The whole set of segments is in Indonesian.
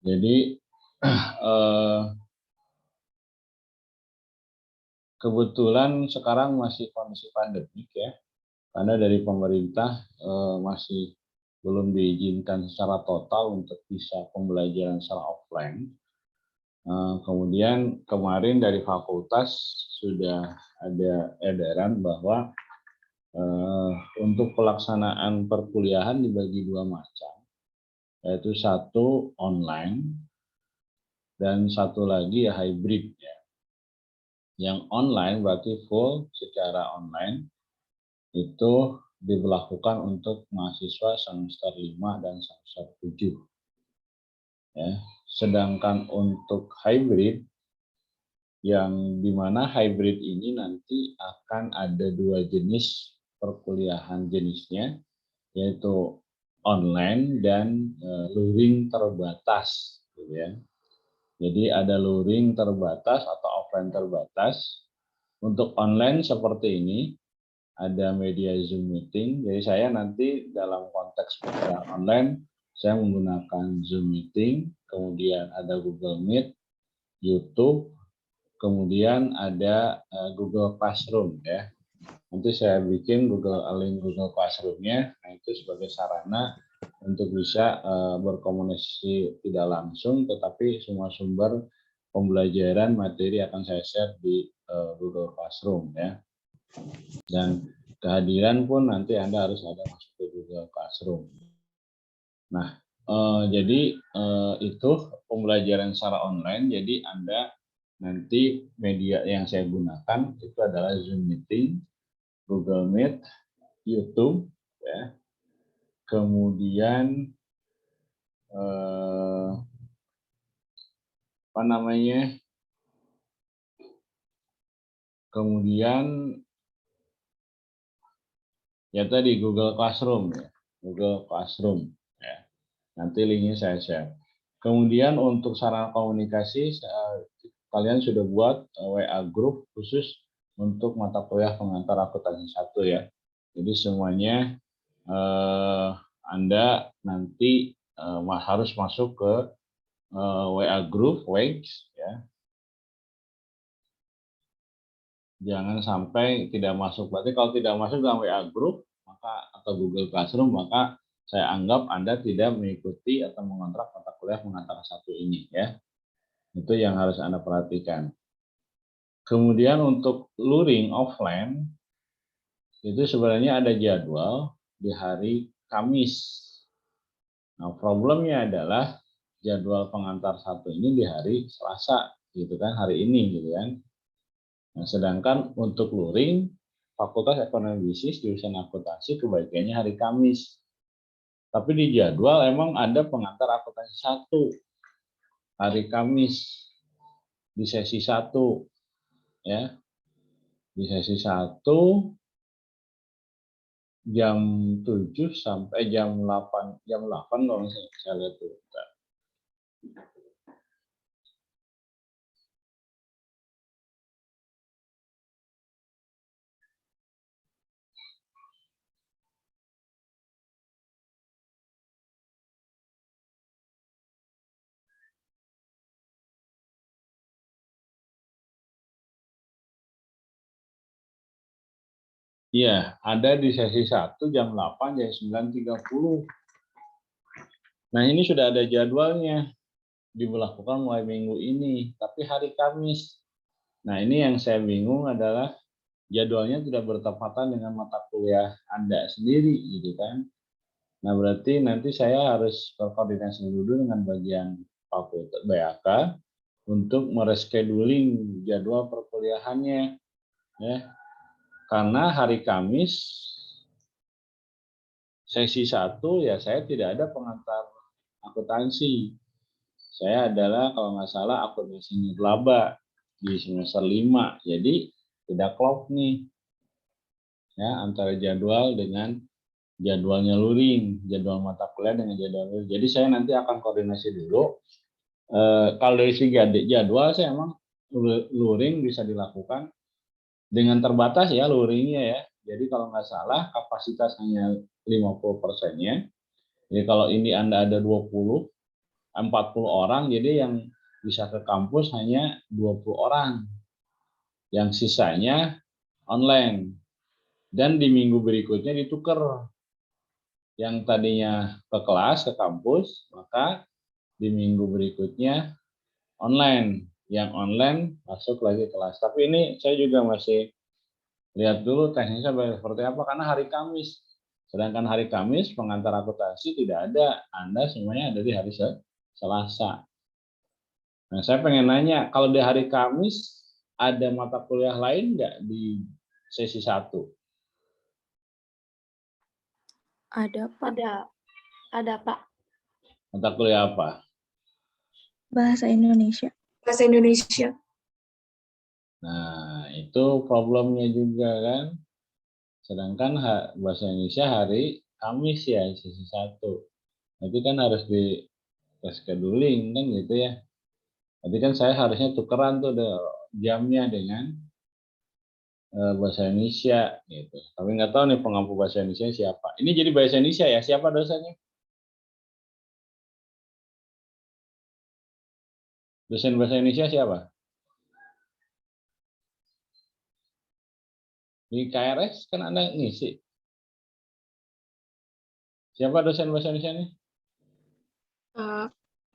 Jadi kebetulan sekarang masih kondisi pandemik ya, karena dari pemerintah masih belum diizinkan secara total untuk bisa pembelajaran secara offline. Kemudian kemarin dari fakultas sudah ada edaran bahwa untuk pelaksanaan perkuliahan dibagi dua macam, yaitu satu online dan satu lagi ya hybrid ya. Yang online berarti full secara online itu diberlakukan untuk mahasiswa semester 5 dan semester 7. Ya. Sedangkan untuk hybrid, yang dimana hybrid ini nanti akan ada dua jenis perkuliahan jenisnya, yaitu online dan luring terbatas. Gitu ya. Jadi ada luring terbatas atau offline terbatas. Untuk online seperti ini, ada media Zoom meeting. Jadi saya nanti dalam konteks pembelajaran online, saya menggunakan Zoom meeting, kemudian ada Google Meet, YouTube, kemudian ada Google Classroom ya. Nanti saya bikin link Google Classroom-nya, nah itu sebagai sarana untuk bisa berkomunikasi tidak langsung, tetapi semua sumber pembelajaran materi akan saya share di Google Classroom ya. Dan kehadiran pun nanti Anda harus ada masuk ke Google Classroom. Nah, jadi itu pembelajaran secara online. Jadi Anda nanti media yang saya gunakan itu adalah Zoom Meeting, Google Meet, YouTube, ya. Kemudian apa namanya? Kemudian ya tadi Google Classroom ya, Google Classroom ya. Nanti linknya saya share. Kemudian untuk sarana komunikasi kalian sudah buat WA group khusus untuk mata kuliah pengantar akuntansi 1 ya. Jadi semuanya Anda nanti harus masuk ke WA group Wex ya. Jangan sampai tidak masuk. Berarti kalau tidak masuk dalam WA group maka atau Google Classroom, maka saya anggap Anda tidak mengikuti atau mengontrak mata kuliah pengantar 1 ini ya. Itu yang harus Anda perhatikan. Kemudian untuk luring offline itu sebenarnya ada jadwal di hari Kamis. Nah, problemnya adalah jadwal pengantar 1 ini di hari Selasa, gitu kan, hari ini, gitu kan. Nah, sedangkan untuk luring, Fakultas Ekonomi Bisnis jurusan akuntansi kebagiannya hari Kamis. Tapi di jadwal emang ada pengantar akuntansi 1 hari Kamis di sesi 1 ya. Di sesi 1 jam 7 sampai jam 8 kalau saya lihat tuh. Iya, ada di sesi 1 jam 8 jam 9.30. Nah, ini sudah ada jadwalnya. Diberlakukan mulai minggu ini, tapi hari Kamis. Nah, ini yang saya bingung adalah jadwalnya tidak bertepatan dengan mata kuliah Anda sendiri, gitu kan. Nah, berarti nanti saya harus berkoordinasi dulu dengan bagian fakultas BAK untuk merescheduling jadwal perkuliahannya, ya. Karena hari Kamis sesi 1 ya saya tidak ada pengantar akuntansi. Saya adalah kalau nggak salah akuntansi nirlaba di semester 5. Jadi tidak klop nih ya antara jadwal dengan jadwalnya luring, jadwal mata kuliah dengan jadwal luring. Jadi saya nanti akan koordinasi dulu. Kalau dari segi jadwal saya emang luring bisa dilakukan dengan terbatas ya luringnya ya. Jadi kalau nggak salah kapasitas hanya 50%-nya. Jadi kalau ini Anda ada 20, 40 orang, jadi yang bisa ke kampus hanya 20 orang. Yang sisanya online. Dan di minggu berikutnya ditukar. Yang tadinya ke kelas, ke kampus, maka di minggu berikutnya online. Yang online masuk lagi kelas. Tapi ini saya juga masih lihat dulu teknisnya seperti apa, karena hari Kamis. Sedangkan hari Kamis pengantar akuntansi tidak ada. Anda semuanya ada di hari Selasa. Nah, saya pengen nanya, kalau di hari Kamis ada mata kuliah lain nggak di sesi 1? Ada, Pak. Ada, Pak. Mata kuliah apa? Bahasa Indonesia. Bahasa Indonesia. Nah, itu problemnya juga kan. Sedangkan bahasa Indonesia hari Kamis ya, sesi 1. Nanti kan harus di rescheduling kan gitu ya. Nanti kan saya harusnya tukeran tuh jamnya dengan bahasa Indonesia gitu. Tapi nggak tahu nih pengampu bahasa Indonesia siapa. Ini jadi bahasa Indonesia ya, siapa dosennya? Dosen bahasa Indonesia siapa? Di KRS kan Anda ngisi. Siapa dosen bahasa Indonesia nih?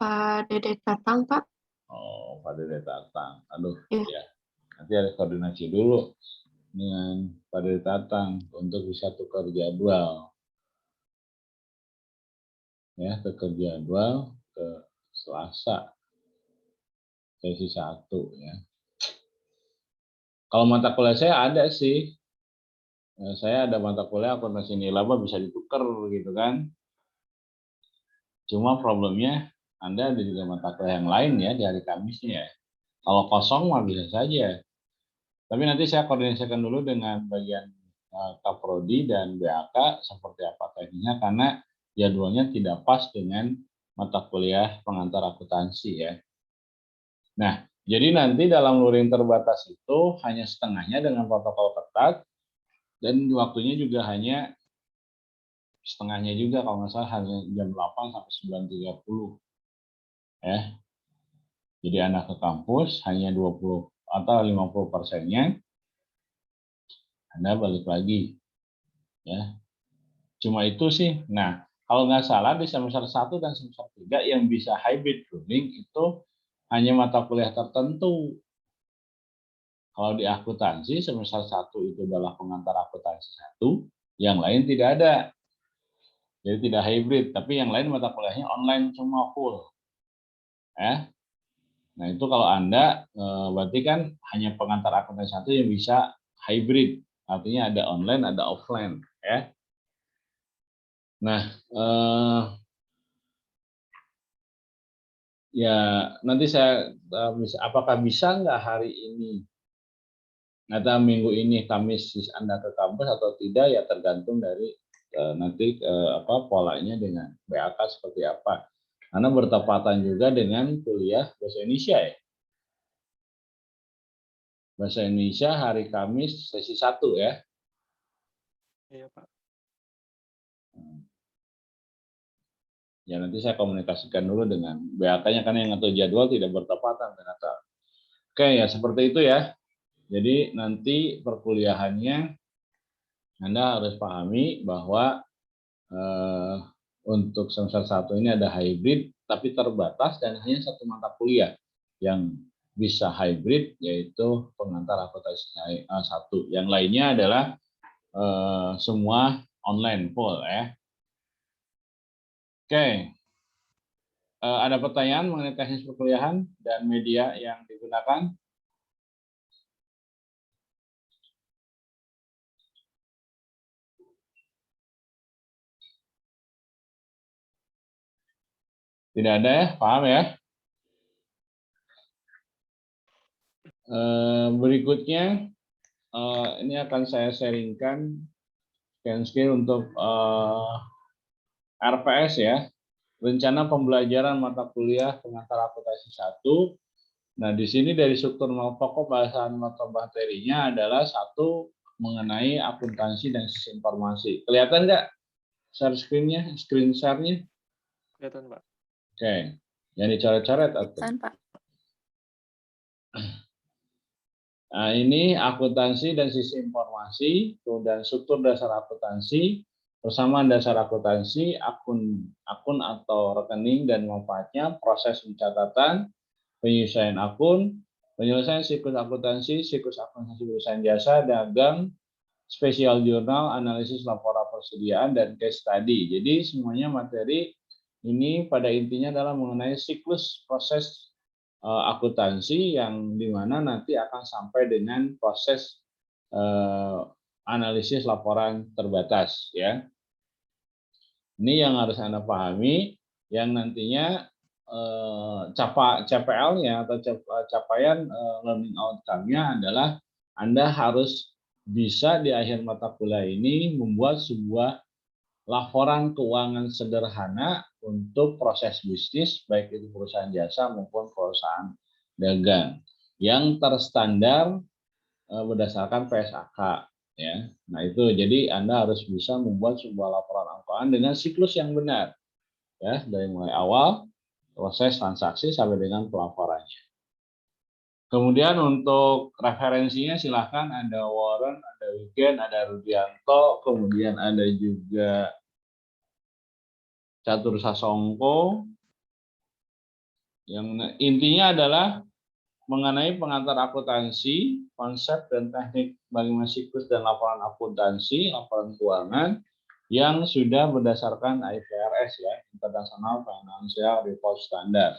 Pak Dede Tatang, Pak. Oh, Pak Dede Tatang. Aduh, Ya. ya. Nanti harus koordinasi dulu dengan Pak Dede Tatang untuk bisa tukar jadwal. Ya, tukar jadwal ke Selasa. Sesi 1 ya. Kalau mata kuliah saya ada sih. Saya ada mata kuliah akuntansi nilaba bisa ditukar gitu kan. Cuma problemnya Anda ada juga mata kuliah yang lain ya di hari Kamisnya ya. Kalau kosong mah bisa saja. Tapi nanti saya koordinasikan dulu dengan bagian Kaprodi dan BAK seperti apa teknisnya, karena jadwalnya tidak pas dengan mata kuliah pengantar akuntansi ya. Nah, jadi nanti dalam luring terbatas itu hanya setengahnya dengan protokol ketat, dan waktunya juga hanya setengahnya juga, kalau nggak salah hanya jam 8 sampai 9.30 ya. Jadi anak ke kampus hanya 20 atau 50%-nya, Anda balik lagi ya. Cuma itu sih. Nah, kalau nggak salah di semester 1 dan semester 3 yang bisa hybrid learning itu hanya mata kuliah tertentu. Kalau di akuntansi semester 1 itu adalah pengantar akuntansi 1, yang lain tidak ada. Jadi tidak hybrid, tapi yang lain mata kuliahnya online semua full. Ya. Nah, itu kalau Anda berarti kan hanya pengantar akuntansi 1 yang bisa hybrid. Artinya ada online, ada offline, ya. Nah, ya nanti saya apakah bisa nggak hari ini atau minggu ini Kamis Anda ke kampus atau tidak, ya tergantung dari nanti polanya dengan BAK seperti apa. Karena bertepatan juga dengan kuliah bahasa Indonesia ya. Bahasa Indonesia hari Kamis sesi 1 ya. Iya, Pak. Ya nanti saya komunikasikan dulu dengan BAK-nya, karena yang ngatur jadwal tidak bertepatan ternyata. Oke ya, seperti itu ya. Jadi nanti perkuliahannya Anda harus pahami bahwa untuk semester 1 ini ada hybrid tapi terbatas dan hanya satu mata kuliah yang bisa hybrid, yaitu pengantar akuntansi 1. Yang lainnya adalah semua online full ya. Oke. Ada pertanyaan mengenai teknis perkuliahan dan media yang digunakan? Tidak ada ya, paham ya? Berikutnya ini akan saya sharingkan skill untuk RPS ya, rencana pembelajaran mata kuliah pengantar akuntansi 1. Nah, di sini dari struktur pokok bahasan mata materinya adalah 1 mengenai akuntansi dan sistem informasi. Kelihatan nggak share screen-nya, screen share-nya? Kelihatan, Pak. Oke. Yang dicoret-coret atau? Kan, Pak. Nah, ini akuntansi dan sistem informasi, kemudian struktur dasar akuntansi, persamaan dasar akuntansi, akun atau rekening dan manfaatnya, proses pencatatan, penyelesaian akun, penyelesaian siklus akuntansi perusahaan jasa, dagang, spesial jurnal, analisis laporan persediaan, dan case study. Jadi semuanya materi ini pada intinya adalah mengenai siklus proses akuntansi yang dimana nanti akan sampai dengan proses analisis laporan terbatas, ya. Ini yang harus Anda pahami, yang nantinya CPL-nya atau capaian learning outcome-nya adalah Anda harus bisa di akhir mata kuliah ini membuat sebuah laporan keuangan sederhana untuk proses bisnis, baik itu perusahaan jasa maupun perusahaan dagang, yang terstandar berdasarkan PSAK. Ya, nah itu jadi Anda harus bisa membuat sebuah laporan keuangan dengan siklus yang benar, ya, dari mulai awal proses transaksi sampai dengan pelaporannya. Kemudian untuk referensinya silahkan ada Warren, ada Wigen, ada Rudianto, kemudian ada juga Catur Sasongko. Yang intinya adalah mengenai pengantar akuntansi, konsep dan teknik bagaimana siklus dan laporan akuntansi, laporan keuangan yang sudah berdasarkan IFRS, ya, International Financial Report Standard.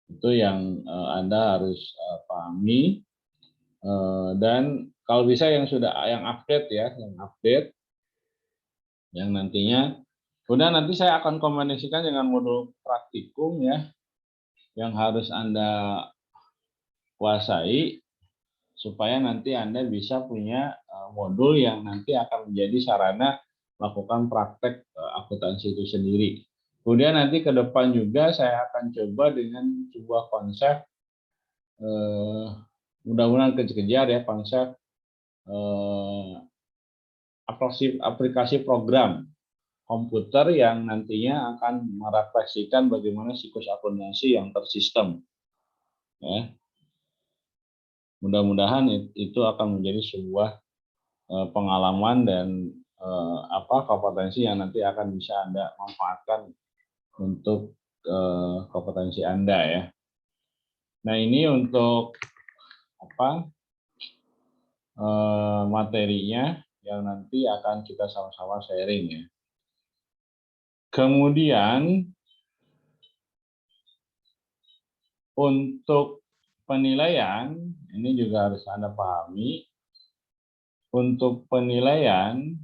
Itu yang Anda harus pahami, dan kalau bisa yang sudah update, ya, yang nantinya kemudian nanti saya akan kombinasikan dengan modul praktikum, ya, yang harus Anda kuasai supaya nanti Anda bisa punya modul yang nanti akan menjadi sarana melakukan praktek akuntansi itu sendiri. Kemudian nanti ke depan juga saya akan coba dengan sebuah konsep, mudah-mudahan kejar ya, konsep aplikasi program komputer yang nantinya akan merefleksikan bagaimana siklus akuntansi yang tersistem. Ya. Mudah-mudahan itu akan menjadi sebuah pengalaman dan kompetensi yang nanti akan bisa Anda manfaatkan untuk kompetensi Anda, ya. Nah, ini untuk materinya yang nanti akan kita sama-sama sharing, ya. Kemudian untuk penilaian ini juga harus Anda pahami. Untuk penilaian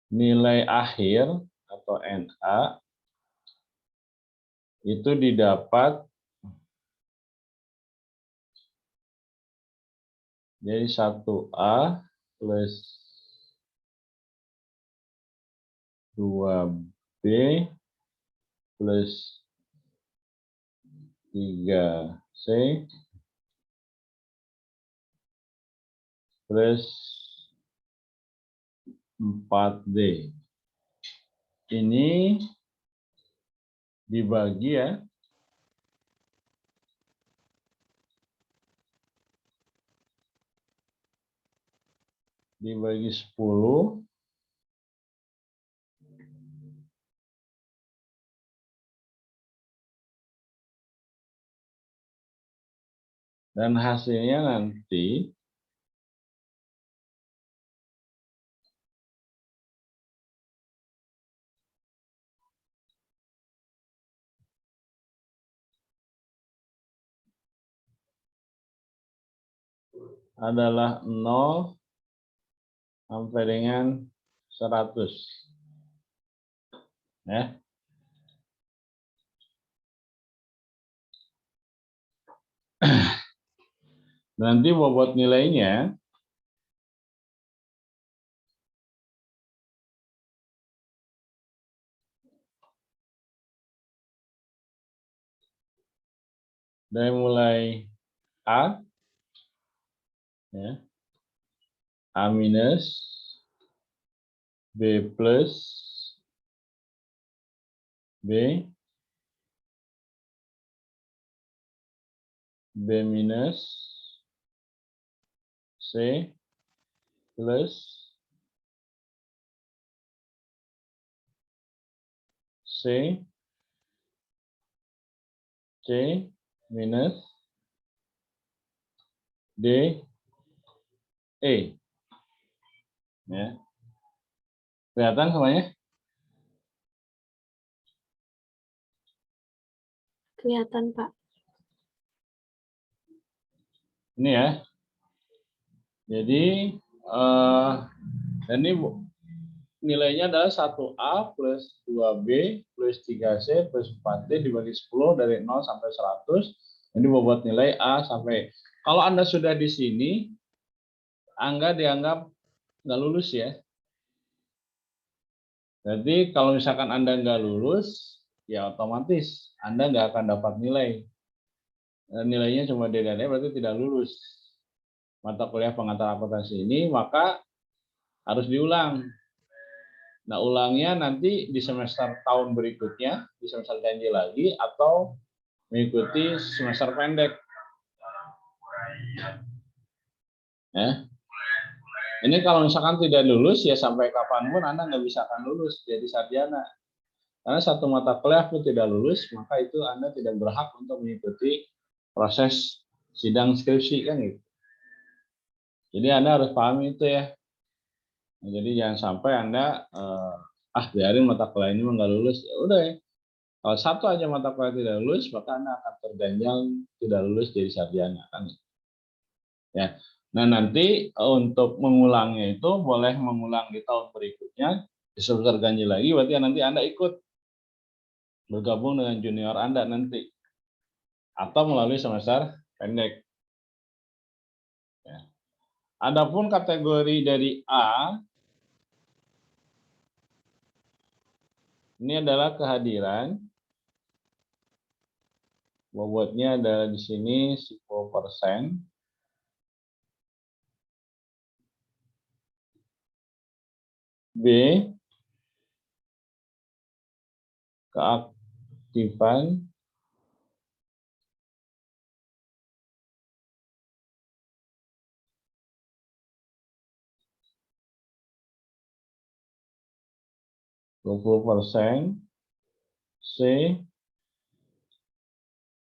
nilai akhir atau NA itu didapat dari 1A plus 2B plus 3C plus 4D. Ini dibagi, ya, dibagi 10 dan hasilnya nanti adalah 0 sampai dengan 100. Ya. Nanti bobot nilainya dari mulai A, ya, A minus, B plus, B, B minus, C plus, C, C minus, D, E. Ya. Kelihatan semuanya? Kelihatan, Pak. Ini ya. Jadi, dan ini nilainya adalah 1A plus 2B plus 3C plus 4D dibagi 10 dari 0 sampai 100. Ini bobot nilai A sampai, kalau Anda sudah di sini, Anda dianggap nggak lulus ya. Jadi kalau misalkan Anda nggak lulus, ya otomatis Anda nggak akan dapat nilai. Nilainya cuma D dan E, berarti tidak lulus mata kuliah pengantar akuntansi ini, maka harus diulang. Nah, ulangnya nanti di semester tahun berikutnya, di semester ganjil lagi, atau mengikuti semester pendek. Ya. Ini kalau misalkan tidak lulus, ya sampai kapanpun Anda nggak bisa akan lulus jadi sarjana. Karena satu mata kuliah pun tidak lulus, maka itu Anda tidak berhak untuk mengikuti proses sidang skripsi, kan gitu. Jadi Anda harus paham itu ya. Nah, jadi jangan sampai Anda biarin mata kuliah ini nggak lulus, ya udah ya. Kalau satu aja mata kuliah tidak lulus, maka Anda akan terganjal tidak lulus jadi sarjana, kan? Ya. Nah, nanti untuk mengulangnya itu boleh mengulang di tahun berikutnya, di semester ganjil lagi, berarti nanti Anda ikut bergabung dengan junior Anda nanti, atau melalui semester pendek. Ya. Adapun kategori dari A, ini adalah kehadiran. Bobotnya adalah di sini 10%. B, keaktifan. %, C,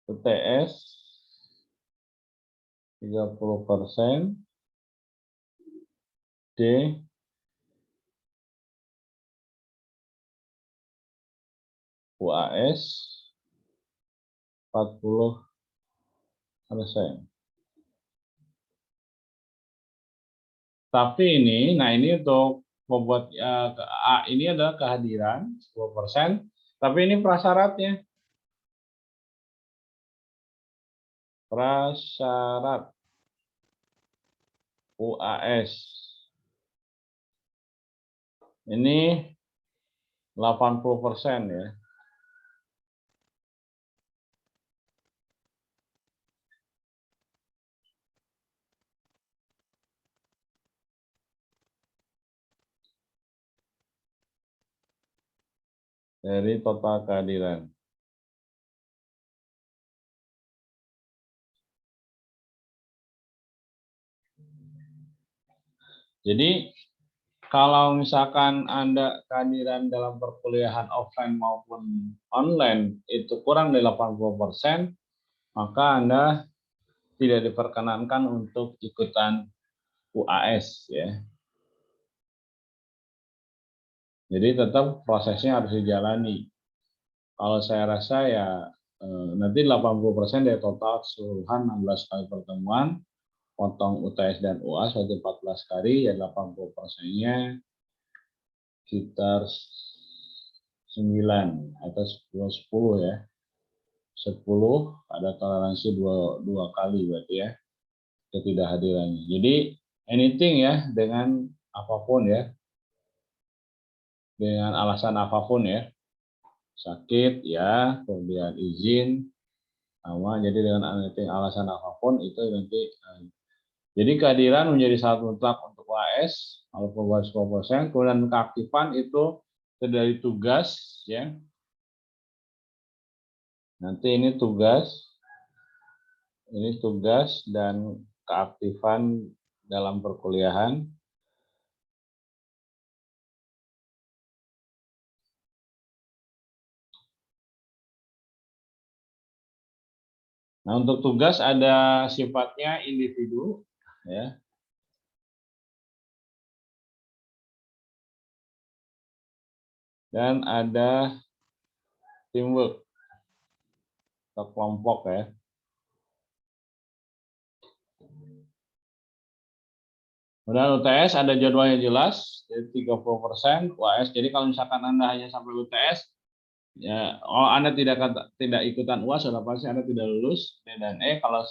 UTS 30%, D, UAS 40%. Tapi ini, nah ini untuk bobot A ini adalah kehadiran 10%, tapi ini prasyaratnya. Prasyarat UAS ini 80% ya. Dari total kehadiran. Jadi kalau misalkan Anda kehadiran dalam perkuliahan offline maupun online itu kurang dari 80%, maka Anda tidak diperkenankan untuk ikutan UAS ya. Jadi tetap prosesnya harus dijalani. Kalau saya rasa ya nanti 80% dari total keseluruhan 16 kali pertemuan, potong UTS dan UAS berarti 14 kali, ya 80%-nya sekitar 9 atau 10 ya. 10 ada toleransi dua kali berarti ya ketidakhadirannya. Jadi anything ya, dengan apapun ya, dengan alasan apapun ya, sakit ya, kemudian izin, sama, jadi dengan anything alasan apapun itu nanti. Jadi kehadiran menjadi syarat mutlak untuk UAS 0,10%, kemudian keaktifan itu dari tugas ya. Nanti ini tugas dan keaktifan dalam perkuliahan. Nah, untuk tugas ada sifatnya individu ya. Dan ada teamwork atau kelompok ya. Kemudian UTS ada jadwalnya jelas, jadi 30% UAS. Jadi kalau misalkan Anda hanya sampai UTS, ya, Anda tidak ikutan UAS, sudah pasti Anda tidak lulus D dan E. Kalau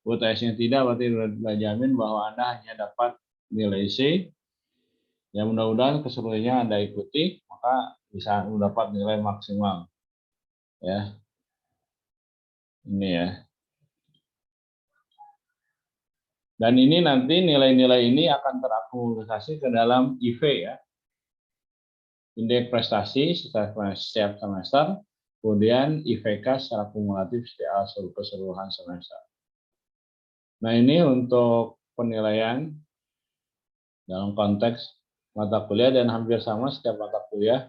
UTS-nya tidak, berarti sudah jamin bahwa Anda hanya dapat nilai C. Ya mudah-mudahan keseluruhannya Anda ikuti, maka bisa mendapat nilai maksimal. Ya, ini ya. Dan ini nanti nilai-nilai ini akan terakumulasi ke dalam IV ya. Indeks prestasi setiap semester, kemudian IVK secara kumulatif setiap keseluruhan semester. Nah, ini untuk penilaian dalam konteks mata kuliah dan hampir sama setiap mata kuliah.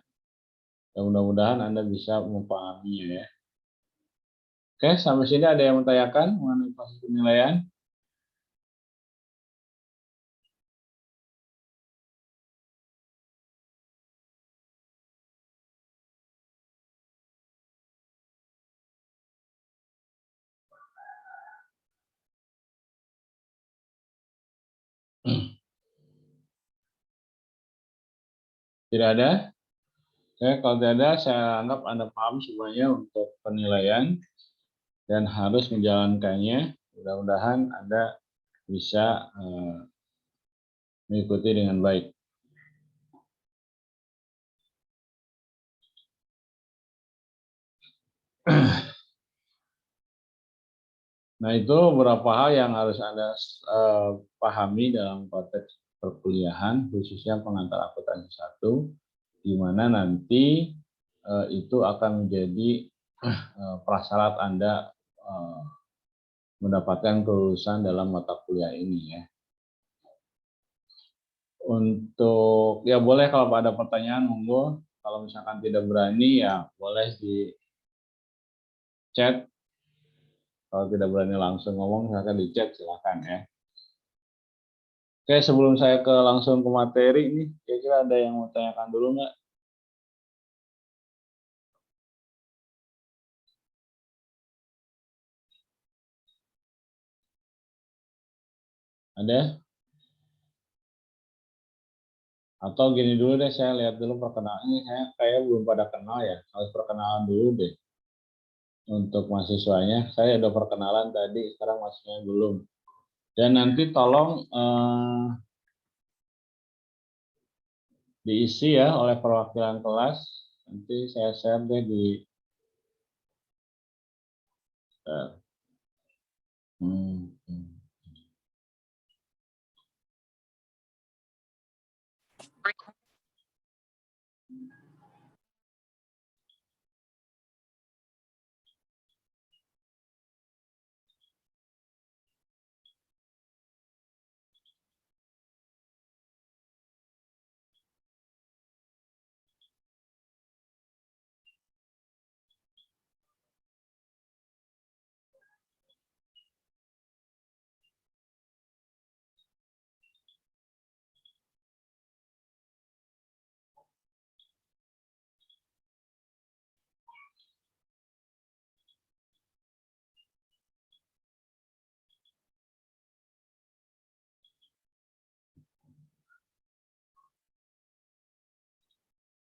Dan mudah-mudahan Anda bisa memahaminya ya. Oke, sampai sini ada yang menanyakan mengenai proses penilaian? Tidak ada? Oke, kalau tidak ada, saya anggap Anda paham semuanya untuk penilaian dan harus menjalankannya. Mudah-mudahan Anda bisa mengikuti dengan baik. Nah, itu beberapa hal yang harus Anda pahami dalam konteks perkuliahan, khususnya pengantar akuntansi 1, di mana nanti itu akan menjadi prasyarat Anda mendapatkan kelulusan dalam mata kuliah ini ya. Untuk ya boleh kalau ada pertanyaan monggo, kalau misalkan tidak berani ya boleh di chat. Kalau tidak berani langsung ngomong, silakan di chat, silakan ya. Oke, sebelum saya langsung ke materi nih, kira-kira ada yang mau tanyakan dulu nggak? Ada? Atau gini dulu deh, saya lihat dulu perkenalan. Ini saya kayak belum pada kenal ya, harus perkenalan dulu deh. Untuk mahasiswanya, saya udah perkenalan tadi, sekarang mahasiswanya belum. Dan nanti tolong diisi ya oleh perwakilan kelas. Nanti saya share deh di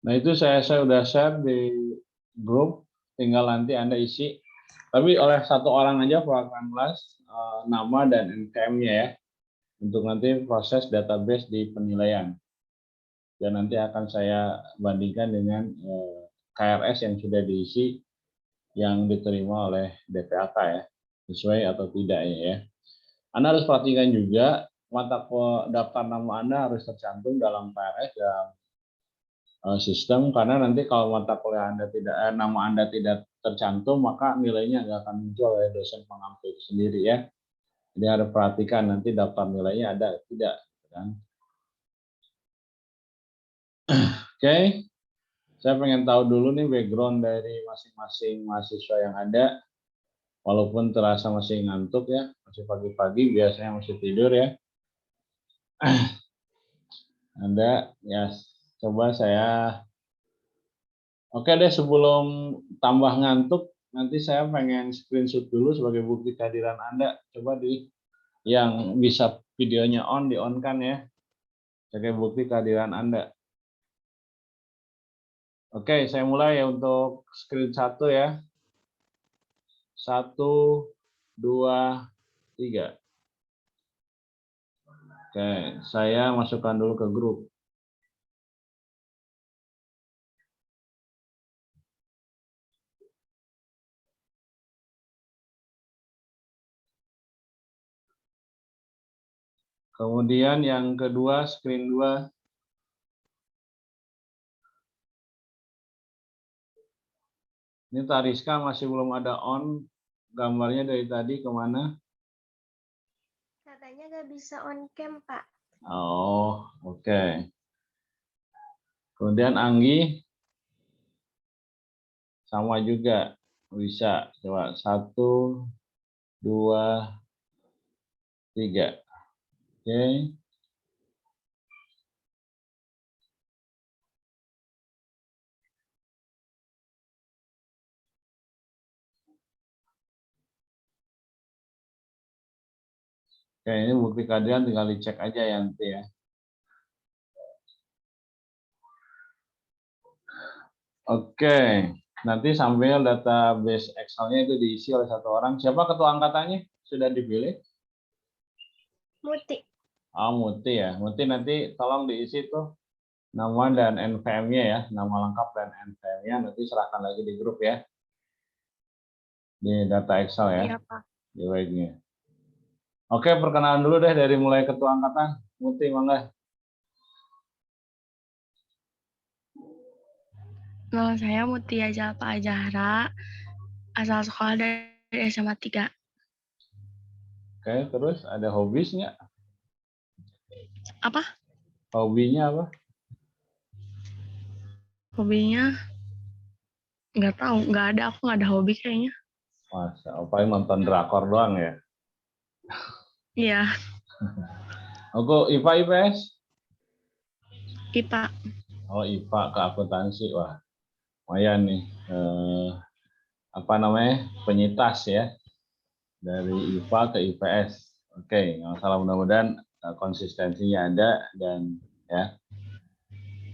Nah, itu saya udah share di grup, tinggal nanti Anda isi. Tapi oleh satu orang aja perwakilan kelas, nama dan NKM-nya ya, untuk nanti proses database di penilaian. Dan nanti akan saya bandingkan dengan KRS yang sudah diisi, yang diterima oleh DPAK ya, sesuai atau tidak ya. Anda harus perhatikan juga daftar nama Anda harus tercantum dalam PRS dalam sistem, karena nanti kalau mata kuliah Anda nama Anda tidak tercantum, maka nilainya nggak akan muncul oleh dosen pengampu itu sendiri ya. Jadi harus perhatikan nanti daftar nilainya ada atau tidak, kan? Oke. Saya pengen tahu dulu nih background dari masing-masing mahasiswa yang ada. Walaupun terasa masih ngantuk ya, masih pagi-pagi, biasanya masih tidur ya. Anda ya coba saya. Oke deh, sebelum tambah ngantuk, nanti saya pengen screenshot dulu sebagai bukti kehadiran Anda. Coba yang bisa videonya di-on kan ya. Sebagai bukti kehadiran Anda. Oke, saya mulai ya untuk screen 1 ya. 1, 2, 3. Oke, saya masukkan dulu ke grup. Kemudian yang kedua, screen 2. Ini Tariska masih belum ada on. Gambarnya dari tadi kemana? Katanya nggak bisa on cam, Pak. Oh, oke. Kemudian Anggi. Sama juga. Bisa. Coba 1, 2, 3. Oke. Oke, ini bukti kehadiran tinggal dicek aja ya nanti ya. Oke, nanti sampel database Excel-nya itu diisi oleh satu orang. Siapa ketua angkatannya? Sudah dipilih? Muti. Oh, Muti ya. Muti nanti tolong diisi tuh nama dan NVM-nya ya. Nama lengkap dan NVM-nya nanti serahkan lagi di grup ya. Di data Excel ya. Iya, Pak. Di web-nya. Oke, perkenalan dulu deh dari mulai ketua angkatan. Muti, mangga. Nama saya Mutia Jalpa Ajahra, asal sekolah dari SMA 3. Oke, terus ada hobis nggak? Apa? Hobinya apa? Hobinya? Nggak tahu, nggak ada. Aku nggak ada hobi kayaknya. Masa, paling nonton drakor doang ya? Iya, Aku IPA IPS? IPA. Oh, IPA ke akuntansi. Wah, lumayan nih. Apa namanya? Penyitas ya. Dari IPA ke IPS. Oke, nggak masalah, mudah-mudahan konsistensinya ada dan ya.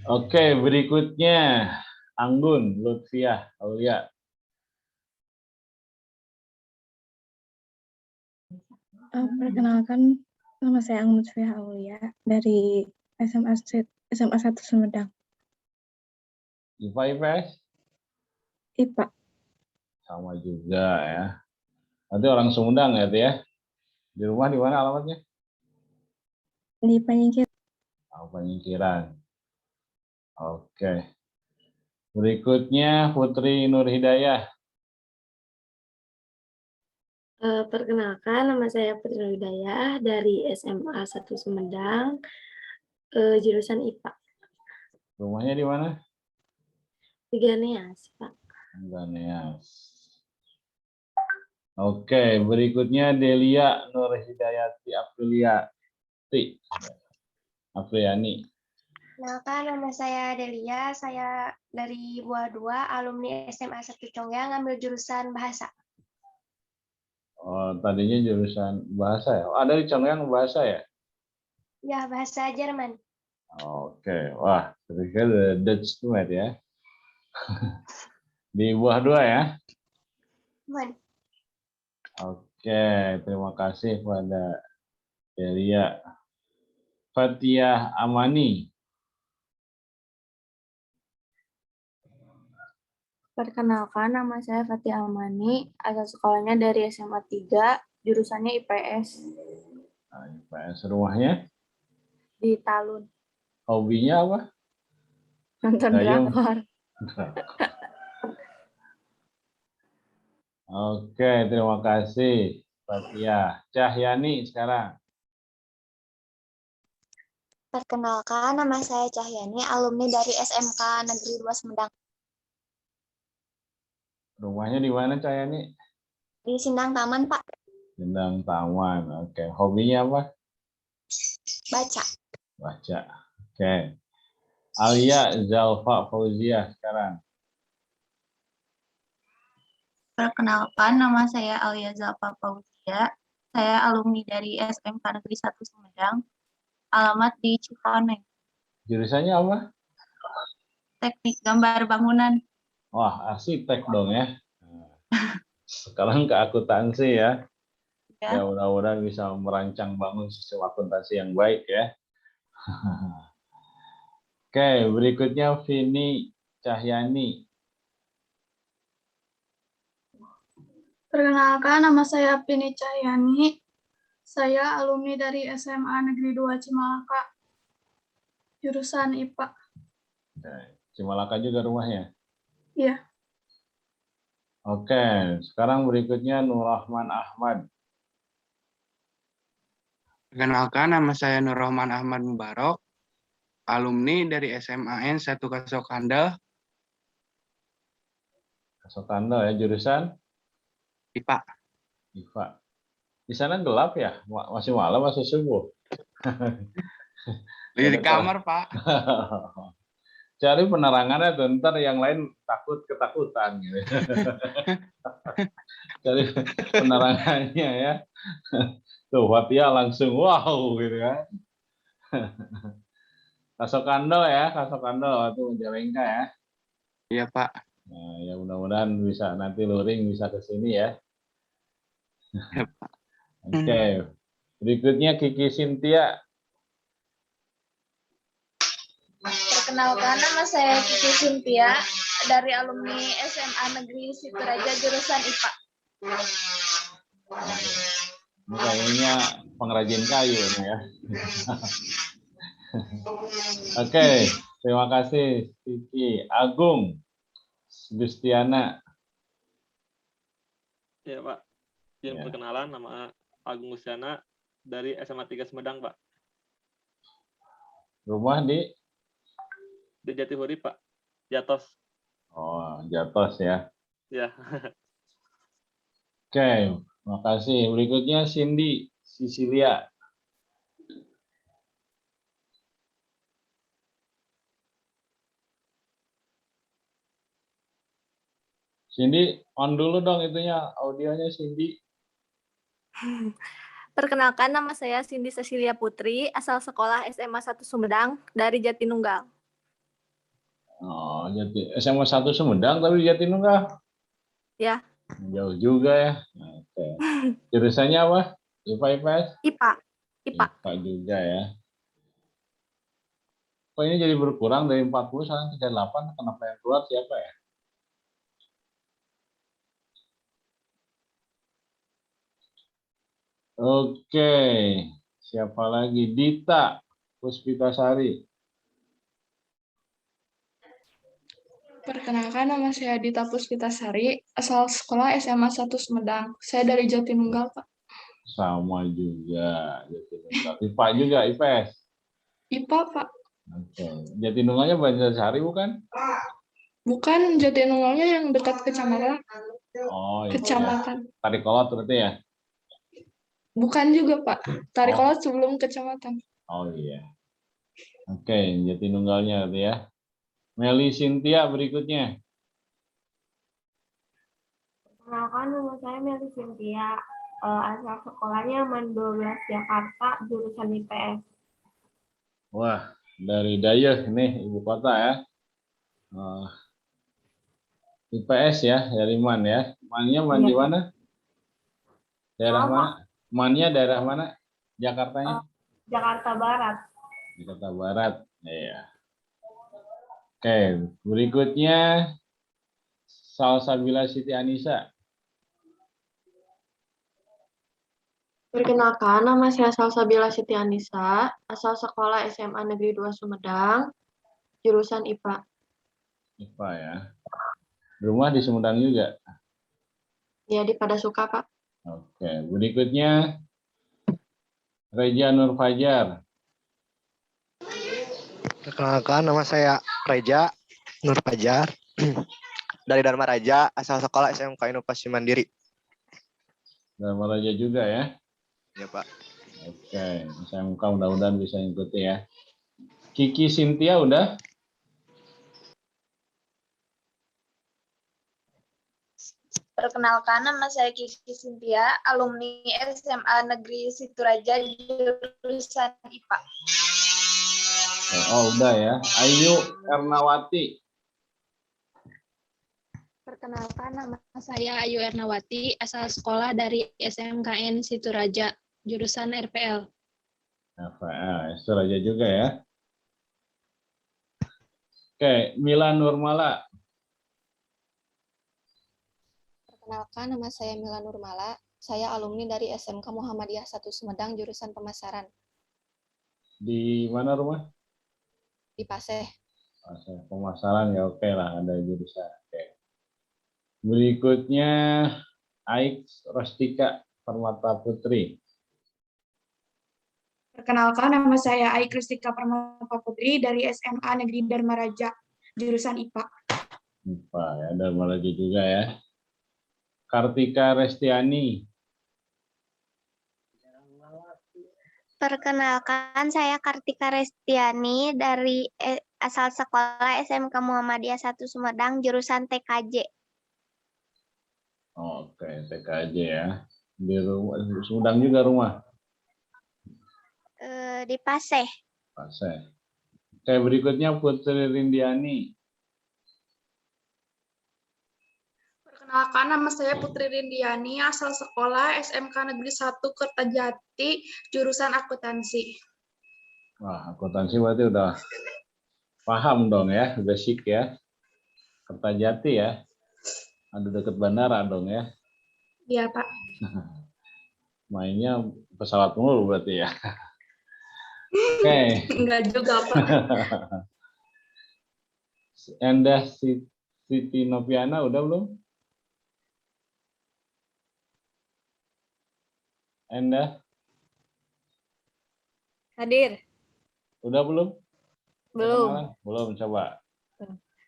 Oke, berikutnya Anggun Lutfiah Aulia. Perkenalkan, nama saya Anggun Lutfiah Aulia dari SMA 1 Sumedang. IPA IPS? IPA. Sama juga ya. Nanti orang Sumedang ya, ya. Di rumah di mana alamatnya? Di Panyingkir. Oh, Penyingkiran. Oke. Berikutnya Putri Nur Hidayah. Perkenalkan, nama saya Putri Hidayah dari SMA 1 Sumedang, jurusan IPA. Rumahnya di mana? Di Ganeas, Pak. Ganeas. Oke, berikutnya Delia Nur Hidayati Apriliani. Kenalkan, nama saya Delia, saya dari Buah 2, alumni SMA 1 Conggang, ngambil jurusan bahasa. Oh, tadinya jurusan bahasa ya? Oh, ada di Conggang bahasa ya? Ya, bahasa Jerman. Oke, wah, kira-kira Dutch tuh ya. Di Buah 2 ya? Mohon. Oke, terima kasih pada Delia. Fatia Amani. Perkenalkan, nama saya Fatia Almani, asal sekolahnya dari SMA 3, jurusannya IPS. Nah, IPS. Rumahnya, Di Talun. hobinya apa? Nonton Dayung. drakor. Oke, terima kasih, Fatia. Cahyani sekarang. Perkenalkan, nama saya Cahyani, alumni dari SMK Negeri 2 Sumedang. Rumahnya di mana, Cahyani? Di Sindang Taman, Pak. Sindang Taman. Oke, hobinya apa? Baca. Baca. Oke. Alia Zalfa Fauzia sekarang. Perkenalkan, nama saya Alia Zalfa Fauzia. Saya alumni dari SMK Negeri 1 Sumedang. Alamat di Cikoneng. Jurusannya apa? Teknik gambar bangunan. Wah, arsitek dong ya. Sekarang ke akuntansi ya. Ya, Ya. mudah-mudahan bisa merancang bangun sistem akuntansi yang baik ya. Oke, berikutnya Vini Cahyani. Perkenalkan, nama saya Pini Cahyani. Saya alumni dari SMA Negeri 2 Cimalaka, jurusan IPA. Oke, Cimalaka juga rumahnya. Iya. Oke, sekarang berikutnya Nur Rahman Ahmad. Perkenalkan, nama saya Nur Rahman Ahmad Mubarok, alumni dari SMAN 1 Kasokandel, Kasokando ya, jurusan IPA. IPA. Di sana gelap ya? Masih malam, masih subuh? Lagi di kamar, Pak. Cari penerangannya tuh, ntar yang lain ketakutan gitu. Cari penerangannya ya. Tuh, Fatia langsung wow gitu kan. Kasokando ya, Kasokando itu Majalengka ya. Iya, Pak. Nah, ya mudah-mudahan bisa nanti luring bisa ke sini ya. Iya, Pak. Oke. Berikutnya Kiki Cynthia. Perkenalkan, nama saya Kiki Cynthia dari alumni SMA Negeri Situraja jurusan IPA. Ini kayaknya pengrajin kayu nih ya. Oke, terima kasih Kiki. Agung Gustiana. Ya, Pak. Izin Ya. perkenalan, nama Agung Gustiana dari SMA 3 Sumedang, Pak. Rumah di Jatihuri, Pak. Jatos. Oh, Jatos ya. Ya. Oke, makasih. Berikutnya Cindy Sisilia. Cindy, on dulu dong itunya, audionya Cindy. Perkenalkan, nama saya Cindy Cecilia Putri, asal sekolah SMA 1 Sumedang dari Jatinunggal. Oh, SMA 1 Sumedang tapi Jatinunggal. Ya. Jauh juga ya. Oke. Jurusannya apa? IPA, IPS? IPA. IPA juga ya. Kok ini jadi berkurang dari 40 sekarang 38? Kenapa yang keluar siapa ya? Oke. Siapa lagi? Dita Puspitasari. Perkenalkan, nama saya Dita Puspitasari, asal sekolah SMA 1 Sumedang. Saya dari Jatinunggal, Pak. Sama juga. Jatinunggal. IPA juga, IPS? IPA, Pak. Oke. Jatinunggalnya Banjarsari bukan? Bukan, Jatinunggalnya yang dekat kecamatan. Oh, iya. Kecamatan. Tarikolot berarti ya? Bukan juga, Pak. Tarikolot sebelum kecamatan. Oh iya. Oke, Jatinunggalnya berarti ya. Meli Cynthia berikutnya. Perkenalkan, nama saya Meli Cynthia, asal sekolahnya MAN 12 Jakarta, jurusan IPS. Wah, dari Dayeuh nih, ibu kota ya. IPS ya, dari MAN ya. MAN-nya MAN di mana? Daerah mana? MAN-nya daerah mana? Jakartanya? Jakarta Barat. Jakarta Barat. Iya. Oke, berikutnya Salsabila Siti Anissa. Perkenalkan, nama saya Salsabila Siti Anissa, asal sekolah SMA Negeri 2 Sumedang, jurusan IPA. IPA ya. Rumah di Sumedang juga? Ya, di Padasuka, Pak. Oke, berikutnya Reja Nur Fajar. Perkenalkan, nama saya Reja Nur Fajar dari Dharma Raja, asal sekolah SMK Inovasi Mandiri. Dharma Raja juga ya? Ya, Pak. Oke, SMK mudah-mudahan bisa ikuti ya. Kiki Cynthia udah? Perkenalkan, nama saya Kiki Cynthia, alumni SMA Negeri Situraja, jurusan IPA. Oh, udah ya. Ayu Ernawati. Perkenalkan, nama saya Ayu Ernawati, asal sekolah dari SMKN Situraja, jurusan RPL. FPL, Suraja juga ya. Oke, Mila Nurmala. Perkenalkan, nama saya Mila Nurmala. Saya alumni dari SMK Muhammadiyah 1 Sumedang, jurusan pemasaran. Di mana rumah? Di Paseh. Paseh, pemasaran ya, oke lah, ada jurusan. Oke. Berikutnya Aik Rostika Permata Putri. Perkenalkan, nama saya Aik Rustika Permata Putri dari SMA Negeri Dharma Raja, jurusan IPA. IPA ya, Dharma Raja juga ya. Kartika Restiani. Perkenalkan, saya Kartika Restiani dari asal sekolah SMK Muhammadiyah 1 Sumedang, jurusan TKJ. Oke, TKJ ya. Di rumah, Sumedang juga rumah. Di Paseh. Paseh. Oke, berikutnya Putri Rindiani. Perkenalkan, nama saya Putri Rindiani, asal sekolah SMK Negeri 1 Kertajati, jurusan akuntansi. Wah, akuntansi berarti udah paham dong ya, basic ya. Kertajati ya. Ada deket bandara dong ya. Iya, Pak. Mainnya pesawat mulu berarti ya. Oke. Enggak juga, Pak. Endah Siti Noviana udah belum? Endah? Hadir. Udah belum? Belum. Belum, coba.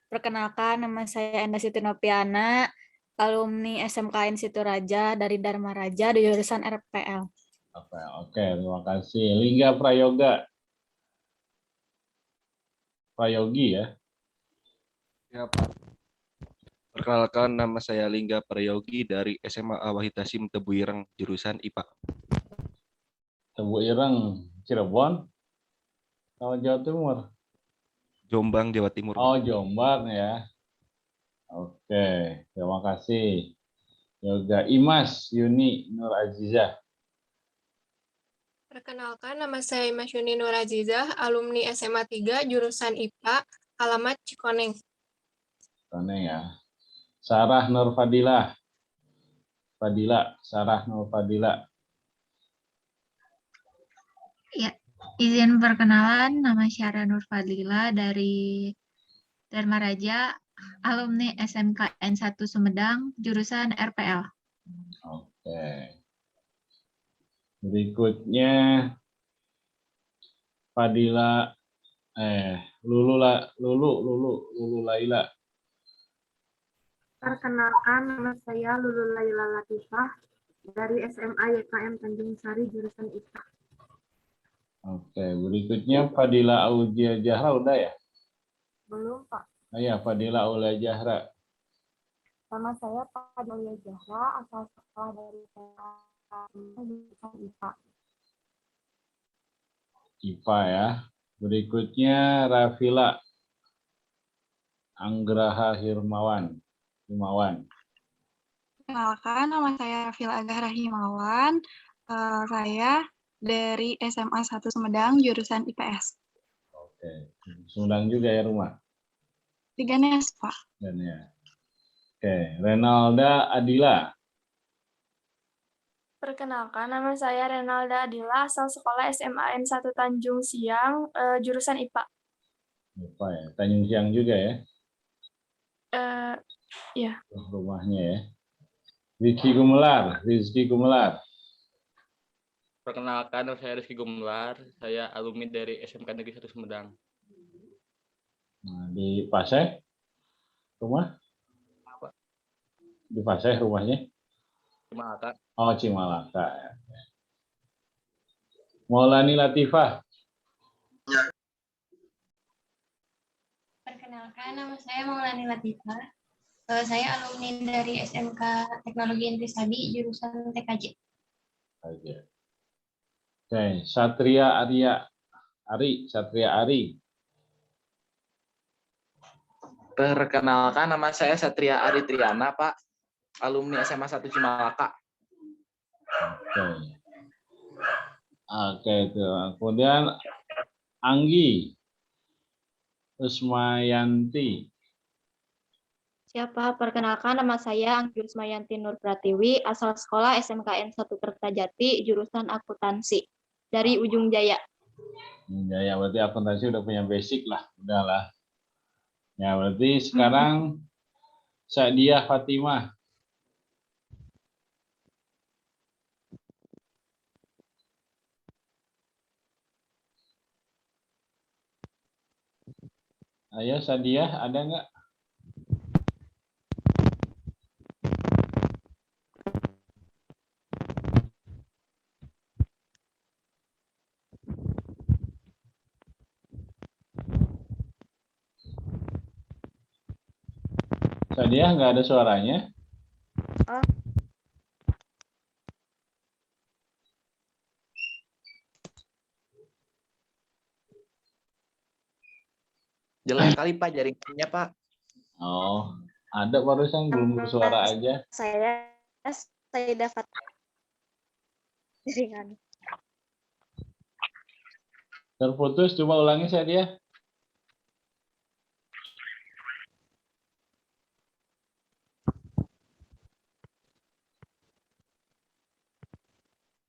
Perkenalkan, nama saya Endah Siti Noviana, alumni SMKN Situraja dari Dharma Raja di jurusan RPL. Oke, terima kasih. Lingga Prayoga. Prayogi ya? Ya, Pak. Perkenalkan, nama saya Lingga Prayogi dari SMA Wahid Hasim Tebu Ireng, jurusan IPA. Tebu Ireng, Cirebon? Atau Jawa Timur? Jombang, Jawa Timur. Oh, Jombang ya. Oke, terima kasih. Yoga Imas Yuni Nur Azizah. Perkenalkan, nama saya Imas Yuni Nur Azizah, alumni SMA 3, jurusan IPA, alamat Cikoneng. Cikoneng ya. Sarah Nur Fadila. Sarah Nur Fadila. Ya, izin perkenalan, nama Syara Nur Fadila dari Dharma Raja, alumni SMKN 1 Sumedang, jurusan RPL. Oke. Berikutnya Fadila Lulu Laila. Perkenalkan, nama saya Lulu Laila Latifah dari SMA YKM Tanjung Sari, jurusan IPA. Oke, berikutnya Fadila Aulia Jahra udah ya? Belum, Pak. Oh ya, Fadila Aulia Jahra. Nama saya Fadila Jahra, asal sekolah dari jurusan IPA. IPA ya. Berikutnya Rafila Anggraha Himawan. Perkenalkan, nama saya Rafila Anggraha Himawan. Saya dari SMA 1 Sumedang, jurusan IPS. Oke, Sumedang juga ya rumah? Di Ganes, Pak. Dan ya. Oke, Renalda Adila. Perkenalkan, nama saya Renalda Adila, asal sekolah SMA N1 Tanjung Siang, jurusan IPA. IPA ya, Tanjung Siang juga ya? Ya. Rumahnya ya. Rizky Gumelar. Perkenalkan, nama saya Rizky Gumelar. Saya alumni dari SMK Negeri 1 Sumedang. Nah, di Paseh rumah? Di Paseh rumahnya? Cimalaka. Oh, Cimalaka. Ya. Maulani Latifah. Perkenalkan, nama saya Maulani Latifah. Saya alumni dari SMK Teknologi Intrisadi, jurusan TKJ. Oke, Satria Ari. Perkenalkan, nama saya Satria Ari Triana, Pak. Alumni SMA 1 Cimalaka. Oke, itu. Kemudian Anggi Usmayanti. Siapa? Perkenalkan, nama saya Anggi Usmayanti Nur Pratiwi, asal sekolah SMKN 1 Kertajati, jurusan akuntansi, dari Ujung Jaya. Ya, berarti akuntansi udah punya basic lah, udahlah. Ya, berarti sekarang Sadiah Fatimah. Ayo Sadiah, ada nggak? Sadiah nggak ada suaranya? Jelek kali Pak jaringannya Pak. Oh, ada barusan belum bersuara aja. Saya dapat jaringan. Terputus, coba ulangi Sadiah.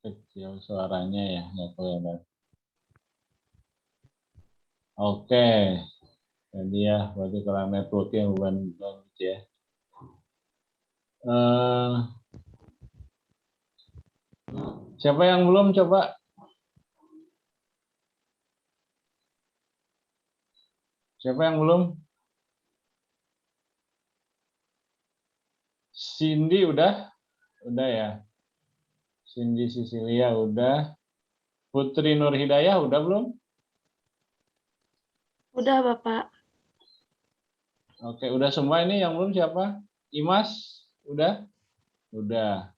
Kecil suaranya ya, nggak kelihatan. Oke, jadi ya berarti kalau networknya bukan ya. Siapa yang belum coba? Siapa yang belum? Cindy udah? Udah ya. Cindy Sisilia udah. Putri Nur Hidayah udah belum? Udah, Bapak. Oke, udah semua ini yang belum siapa? Imas udah? Udah.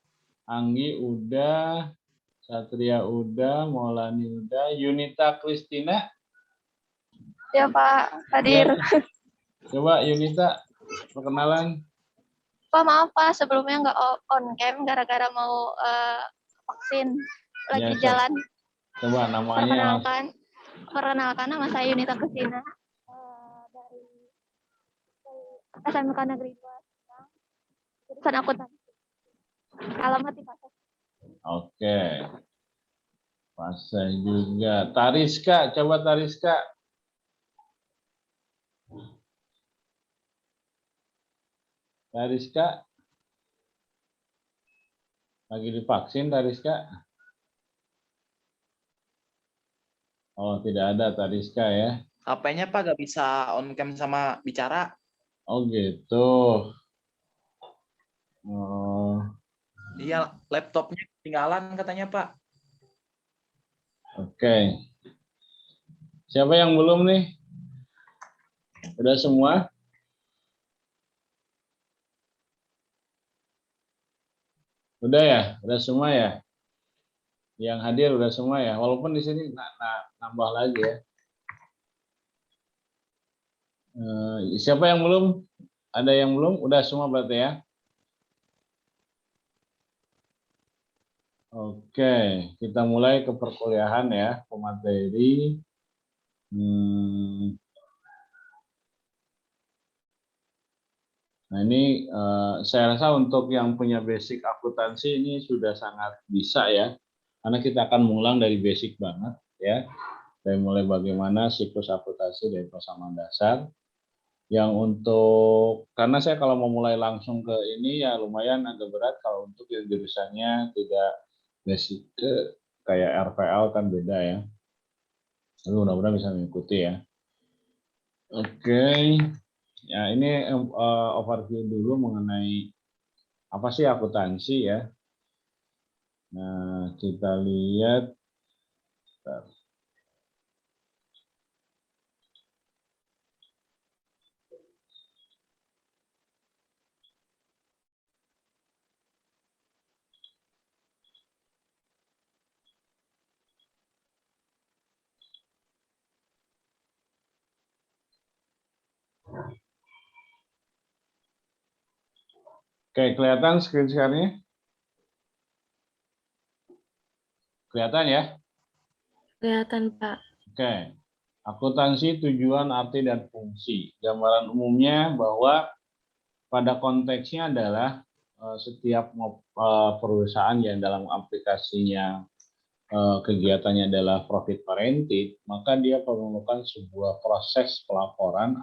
Anggi udah. Satria udah. Maulani udah. Yunita Kristina? Ya, Pak. Hadir. Coba Yunita, perkenalan. Pak, maaf Pak, sebelumnya nggak on cam gara-gara mau vaksin. Lagi Ya, jalan. Coba namanya. Perkenalkan, nama saya Yunita Kristina. Dari SMK Negeri 2, jurusan akuntansi. Alamat di Pasar. Oke. Pasar juga. Tariska, coba Tariska. Tariska. Lagi divaksin Tariska? Oh, tidak ada Tariska ya. HP-nya Pak nggak bisa on cam sama bicara. Oh gitu. Oh. Iya, laptopnya ketinggalan katanya Pak. Oke. Siapa yang belum nih? Udah semua? Udah ya? Udah semua ya? Yang hadir udah semua ya? Walaupun di sini nambah lagi ya. Siapa yang belum? Ada yang belum? Udah semua berarti ya? Oke, kita mulai ke perkuliahan ya, ke materi. Nah ini saya rasa untuk yang punya basic akuntansi ini sudah sangat bisa ya, karena kita akan mengulang dari basic banget ya, dari mulai bagaimana siklus akuntansi dari persamaan dasar. Yang untuk, karena saya kalau mau mulai langsung ke ini ya lumayan agak berat kalau untuk yang jurusannya tidak basic kayak RPL kan beda ya. Tapi mudah-mudahan bisa mengikuti ya. Oke, ya ini overview dulu mengenai apa sih akuntansi ya. Nah kita lihat. Oke, kelihatan screen share-nya? Kelihatan ya? Kelihatan, Pak. Oke. Akuntansi, tujuan, arti, dan fungsi. Gambaran umumnya bahwa pada konteksnya adalah setiap perusahaan yang dalam aplikasinya kegiatannya adalah profit oriented, maka dia memerlukan sebuah proses pelaporan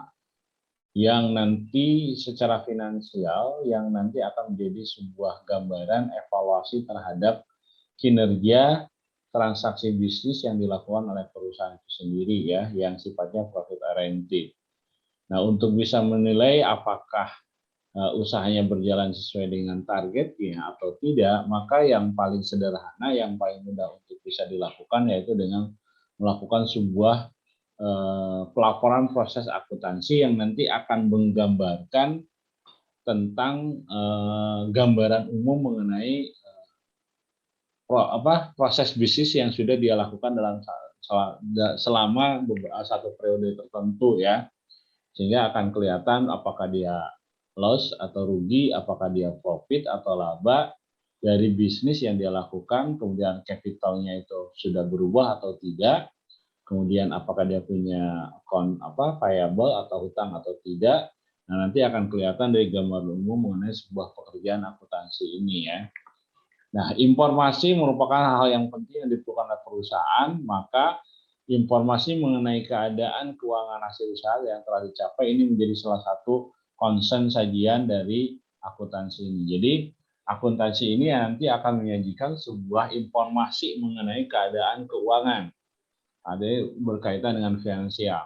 yang nanti secara finansial yang nanti akan menjadi sebuah gambaran evaluasi terhadap kinerja transaksi bisnis yang dilakukan oleh perusahaan itu sendiri ya, yang sifatnya profit oriented. Nah, untuk bisa menilai apakah usahanya berjalan sesuai dengan targetnya atau tidak, maka yang paling sederhana, yang paling mudah untuk bisa dilakukan yaitu dengan melakukan sebuah pelaporan proses akuntansi yang nanti akan menggambarkan tentang gambaran umum mengenai proses bisnis yang sudah dia lakukan dalam selama satu periode tertentu ya, sehingga akan kelihatan apakah dia loss atau rugi, apakah dia profit atau laba dari bisnis yang dia lakukan, kemudian capitalnya itu sudah berubah atau tidak, kemudian apakah dia punya payable atau hutang atau tidak. Nah, nanti akan kelihatan dari gambar umum mengenai sebuah pekerjaan akuntansi ini ya. Nah, informasi merupakan hal yang penting yang diperlukan oleh perusahaan, maka informasi mengenai keadaan keuangan hasil usaha yang telah dicapai ini menjadi salah satu concern sajian dari akuntansi ini. Jadi, akuntansi ini nanti akan menyajikan sebuah informasi mengenai keadaan keuangan. Ada berkaitan dengan finansial.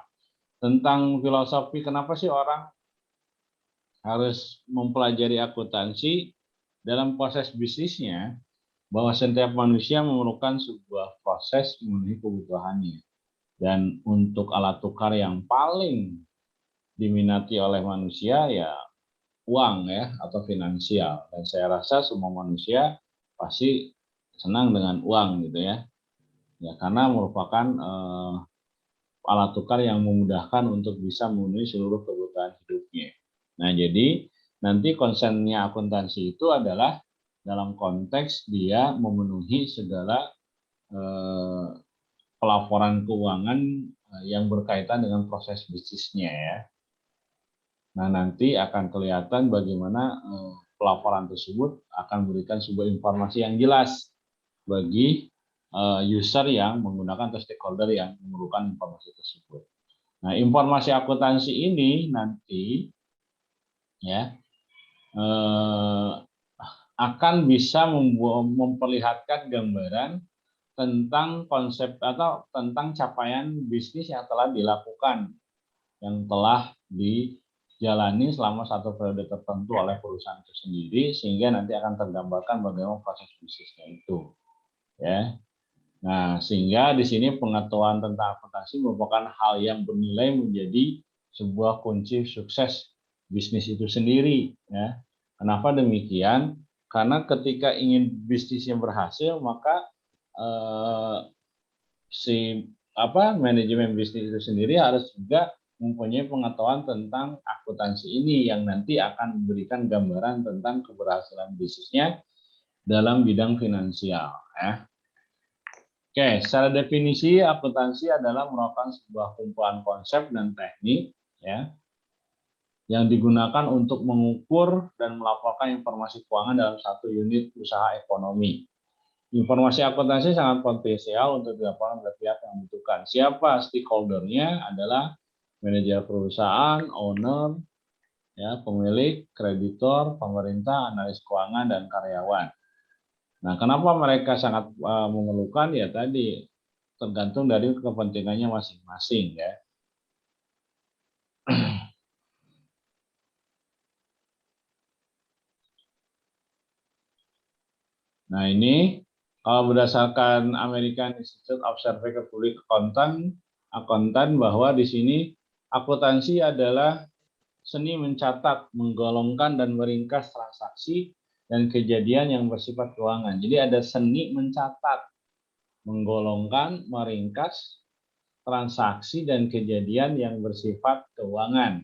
Tentang filosofi, kenapa sih orang harus mempelajari akuntansi dalam proses bisnisnya, bahwa setiap manusia memerlukan sebuah proses memenuhi kebutuhannya. Dan untuk alat tukar yang paling diminati oleh manusia ya uang ya atau finansial. Dan saya rasa semua manusia pasti senang dengan uang gitu ya. Ya, karena merupakan alat tukar yang memudahkan untuk bisa memenuhi seluruh kebutuhan hidupnya. Nah, jadi nanti konsennya akuntansi itu adalah dalam konteks dia memenuhi segala pelaporan keuangan yang berkaitan dengan proses bisnisnya ya. Nah, nanti akan kelihatan bagaimana pelaporan tersebut akan memberikan sebuah informasi yang jelas bagi user yang menggunakan atau stakeholder yang memerlukan informasi tersebut. Nah, informasi akuntansi ini nanti ya akan bisa memperlihatkan gambaran tentang konsep atau tentang capaian bisnis yang telah dilakukan, yang telah dijalani selama satu periode tertentu oleh perusahaan itu sendiri, sehingga nanti akan tergambarkan bagaimana proses bisnisnya itu. Ya. Nah, sehingga di sini pengetahuan tentang akuntansi merupakan hal yang bernilai menjadi sebuah kunci sukses bisnis itu sendiri. Ya. Kenapa demikian? Karena ketika ingin bisnisnya berhasil, maka manajemen bisnis itu sendiri harus juga mempunyai pengetahuan tentang akuntansi ini yang nanti akan memberikan gambaran tentang keberhasilan bisnisnya dalam bidang finansial. Ya. Oke, secara definisi akuntansi adalah merupakan sebuah kumpulan konsep dan teknik ya yang digunakan untuk mengukur dan melaporkan informasi keuangan dalam satu unit usaha ekonomi. Informasi akuntansi sangat potensial untuk dilaporkan oleh pihak yang membutuhkan. Siapa stakeholder-nya? Adalah manajer perusahaan, owner, ya, pemilik, kreditor, pemerintah, analis keuangan, dan karyawan. Nah, kenapa mereka sangat memerlukan? Ya tadi tergantung dari kepentingannya masing-masing, ya. Nah, ini kalau berdasarkan American Institute of Certified Public Accountant bahwa di sini akuntansi adalah seni mencatat, menggolongkan, dan meringkas transaksi dan kejadian yang bersifat keuangan. Jadi ada seni mencatat, menggolongkan, meringkas transaksi dan kejadian yang bersifat keuangan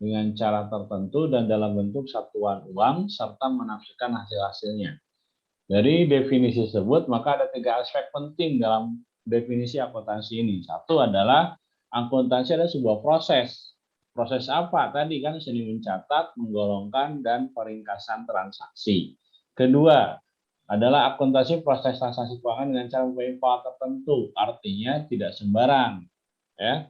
dengan cara tertentu dan dalam bentuk satuan uang serta menafsirkan hasil-hasilnya. Dari definisi tersebut, maka ada 3 aspek penting dalam definisi akuntansi ini. Satu adalah akuntansi adalah sebuah proses. Proses apa? Tadi kan seni mencatat, menggolongkan, dan peringkasan transaksi. Kedua adalah akuntansi proses transaksi keuangan dengan cara mempunyai pola tertentu. Artinya tidak sembarang, ya,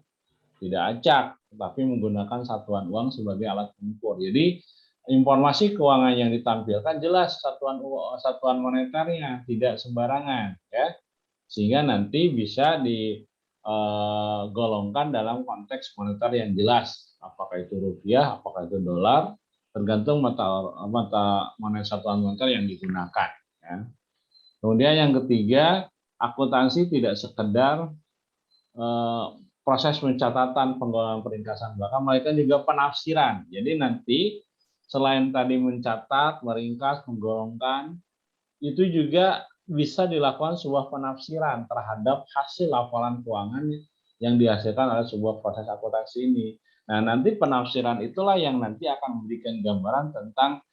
tidak acak, tetapi menggunakan satuan uang sebagai alat pengukur. Jadi informasi keuangan yang ditampilkan jelas satuan moneternya, tidak sembarangan, ya, sehingga nanti bisa digolongkan dalam konteks moneter yang jelas, apakah itu rupiah, apakah itu dolar, tergantung mata moneter satuan moneter yang digunakan, ya. Kemudian yang ketiga, akuntansi tidak sekedar proses pencatatan, penggolongan, peringkasan belakang, melainkan juga penafsiran. Jadi nanti selain tadi mencatat, meringkas, menggolongkan, itu juga bisa dilakukan sebuah penafsiran terhadap hasil laporan keuangan yang dihasilkan oleh sebuah proses akuntansi ini. Nah, nanti penafsiran itulah yang nanti akan memberikan gambaran tentang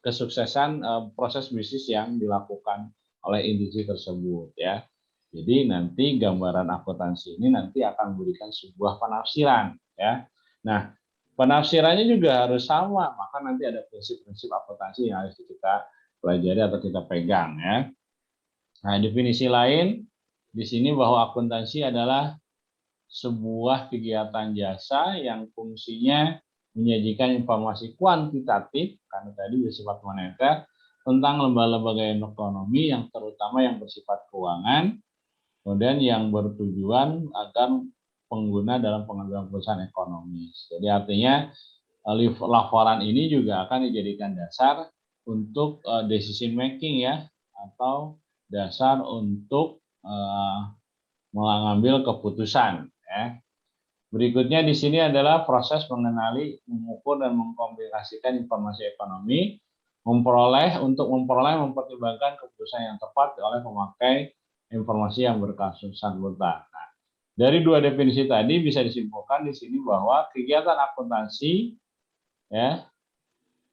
kesuksesan proses bisnis yang dilakukan oleh industri tersebut, ya. Jadi nanti gambaran akuntansi ini nanti akan memberikan sebuah penafsiran, ya. Nah, penafsirannya juga harus sama, maka nanti ada prinsip-prinsip akuntansi yang harus kita pelajari atau kita pegang, ya. Nah, definisi lain di sini bahwa akuntansi adalah sebuah kegiatan jasa yang fungsinya menyajikan informasi kuantitatif, karena tadi bersifat moneter, tentang lembaga-lembaga ekonomi yang terutama yang bersifat keuangan, kemudian yang bertujuan agar pengguna dalam pengambilan keputusan ekonomis. Jadi artinya laporan ini juga akan dijadikan dasar untuk decision making, ya, atau dasar untuk mengambil keputusan, ya. Berikutnya di sini adalah proses mengenali, mengukur, dan mengkomunikasikan informasi ekonomi, mempertimbangkan keputusan yang tepat oleh pemakai informasi yang berkasus bersangkutan. Nah, dari 2 definisi tadi bisa disimpulkan di sini bahwa kegiatan akuntansi, ya,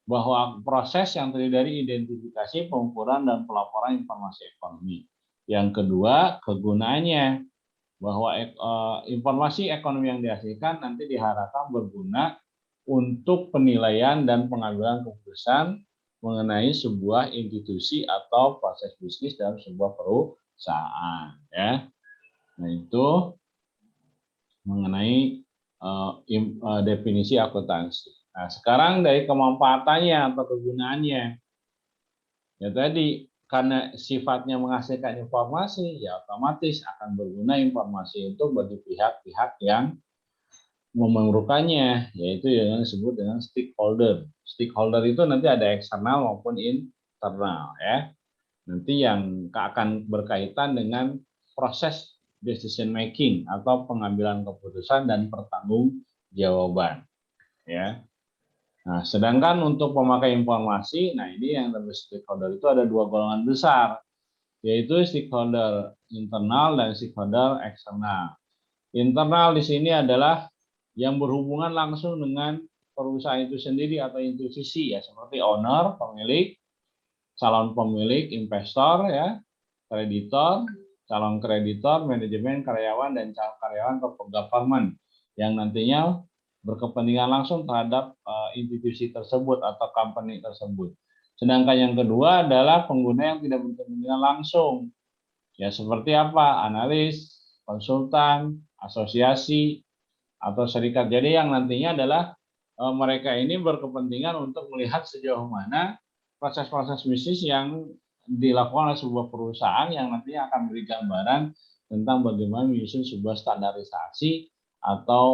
bahwa proses yang terdiri dari identifikasi, pengukuran, dan pelaporan informasi ekonomi. Yang kedua, kegunaannya, bahwa informasi ekonomi yang dihasilkan nanti diharapkan berguna untuk penilaian dan pengambilan keputusan mengenai sebuah institusi atau proses bisnis dalam sebuah perusahaan, ya. Nah, itu mengenai definisi akuntansi. Nah, sekarang dari kemanfaatannya atau kegunaannya, ya tadi karena sifatnya menghasilkan informasi, ya otomatis akan berguna informasi itu bagi pihak-pihak yang memerlukannya, yaitu yang disebut dengan stakeholder. Stakeholder itu nanti ada eksternal maupun internal, ya. Nanti yang akan berkaitan dengan proses decision making atau pengambilan keputusan dan pertanggungjawaban, ya. Nah, sedangkan untuk pemakai informasi, nah ini yang lebih stakeholder itu ada 2 golongan besar, yaitu stakeholder internal dan stakeholder eksternal. Internal di sini adalah yang berhubungan langsung dengan perusahaan itu sendiri atau institusi, ya, seperti owner, pemilik, calon pemilik, investor, ya, kreditor, calon kreditor, manajemen, karyawan, dan calon karyawan atau government yang nantinya berkepentingan langsung terhadap institusi tersebut atau company tersebut. Sedangkan yang kedua adalah pengguna yang tidak berkepentingan langsung. Ya, seperti apa? Analis, konsultan, asosiasi, atau serikat. Jadi yang nantinya adalah mereka ini berkepentingan untuk melihat sejauh mana proses-proses bisnis yang dilakukan oleh sebuah perusahaan yang nantinya akan memberi gambaran tentang bagaimana menyusun sebuah standarisasi atau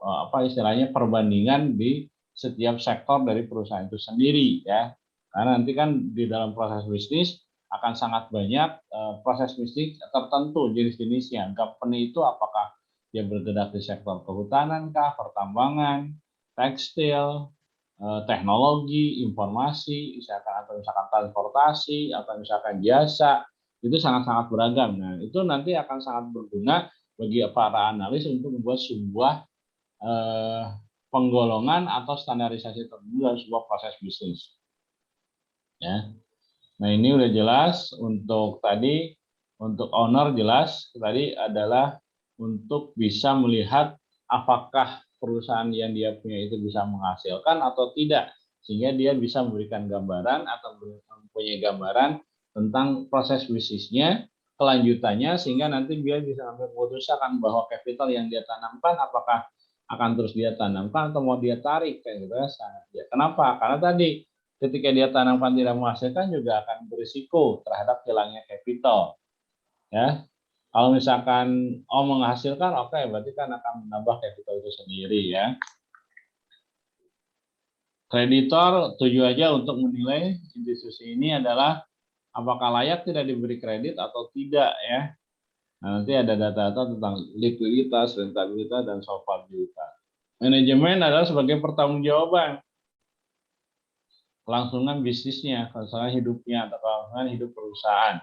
apa istilahnya perbandingan di setiap sektor dari perusahaan itu sendiri ya. Karena nanti kan di dalam proses bisnis akan sangat banyak proses bisnis tertentu jenis-jenisnya. Company itu apakah dia bergerak di sektor kehutanan kah, pertambangan, tekstil, teknologi, informasi, misalkan transportasi, atau misalkan jasa, itu sangat-sangat beragam. Nah, itu nanti akan sangat berguna bagi para analis untuk membuat sebuah penggolongan atau standarisasi tertentu dalam sebuah proses bisnis. Ya. Nah, ini udah jelas untuk tadi, untuk owner jelas tadi adalah untuk bisa melihat apakah perusahaan yang dia punya itu bisa menghasilkan atau tidak, sehingga dia bisa memberikan gambaran atau mempunyai gambaran tentang proses bisnisnya, kelanjutannya, sehingga nanti dia bisa ambil keputusan bahwa kapital yang dia tanamkan apakah akan terus dia tanamkan atau mau dia tarik kayak gitu ya. Kenapa? Karena tadi ketika dia tanamkan tidak menghasilkan juga akan berisiko terhadap hilangnya kapital. Ya. Kalau misalkan menghasilkan, oke, berarti kan akan menambah capital itu sendiri ya. Kreditor tujuannya untuk menilai institusi ini adalah apakah layak tidak diberi kredit atau tidak ya. Nah, nanti ada data-data tentang likuiditas, rentabilitas, dan solvabilitas. Manajemen adalah sebagai pertanggungjawaban kelangsungan bisnisnya, kelangsungan hidupnya, atau kelangsungan hidup perusahaan.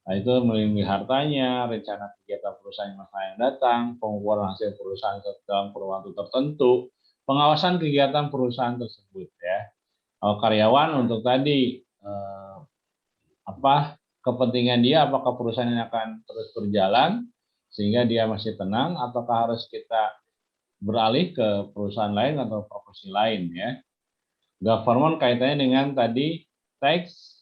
Nah, itu melindungi hartanya, rencana kegiatan perusahaan yang masa yang datang, pengukuran hasil perusahaan dalam waktu tertentu, pengawasan kegiatan perusahaan tersebut ya. Kalau karyawan untuk tadi kepentingan dia, apakah perusahaan ini akan terus berjalan sehingga dia masih tenang, ataukah harus kita beralih ke perusahaan lain atau profesi lain ya. Government kaitannya dengan tadi tax,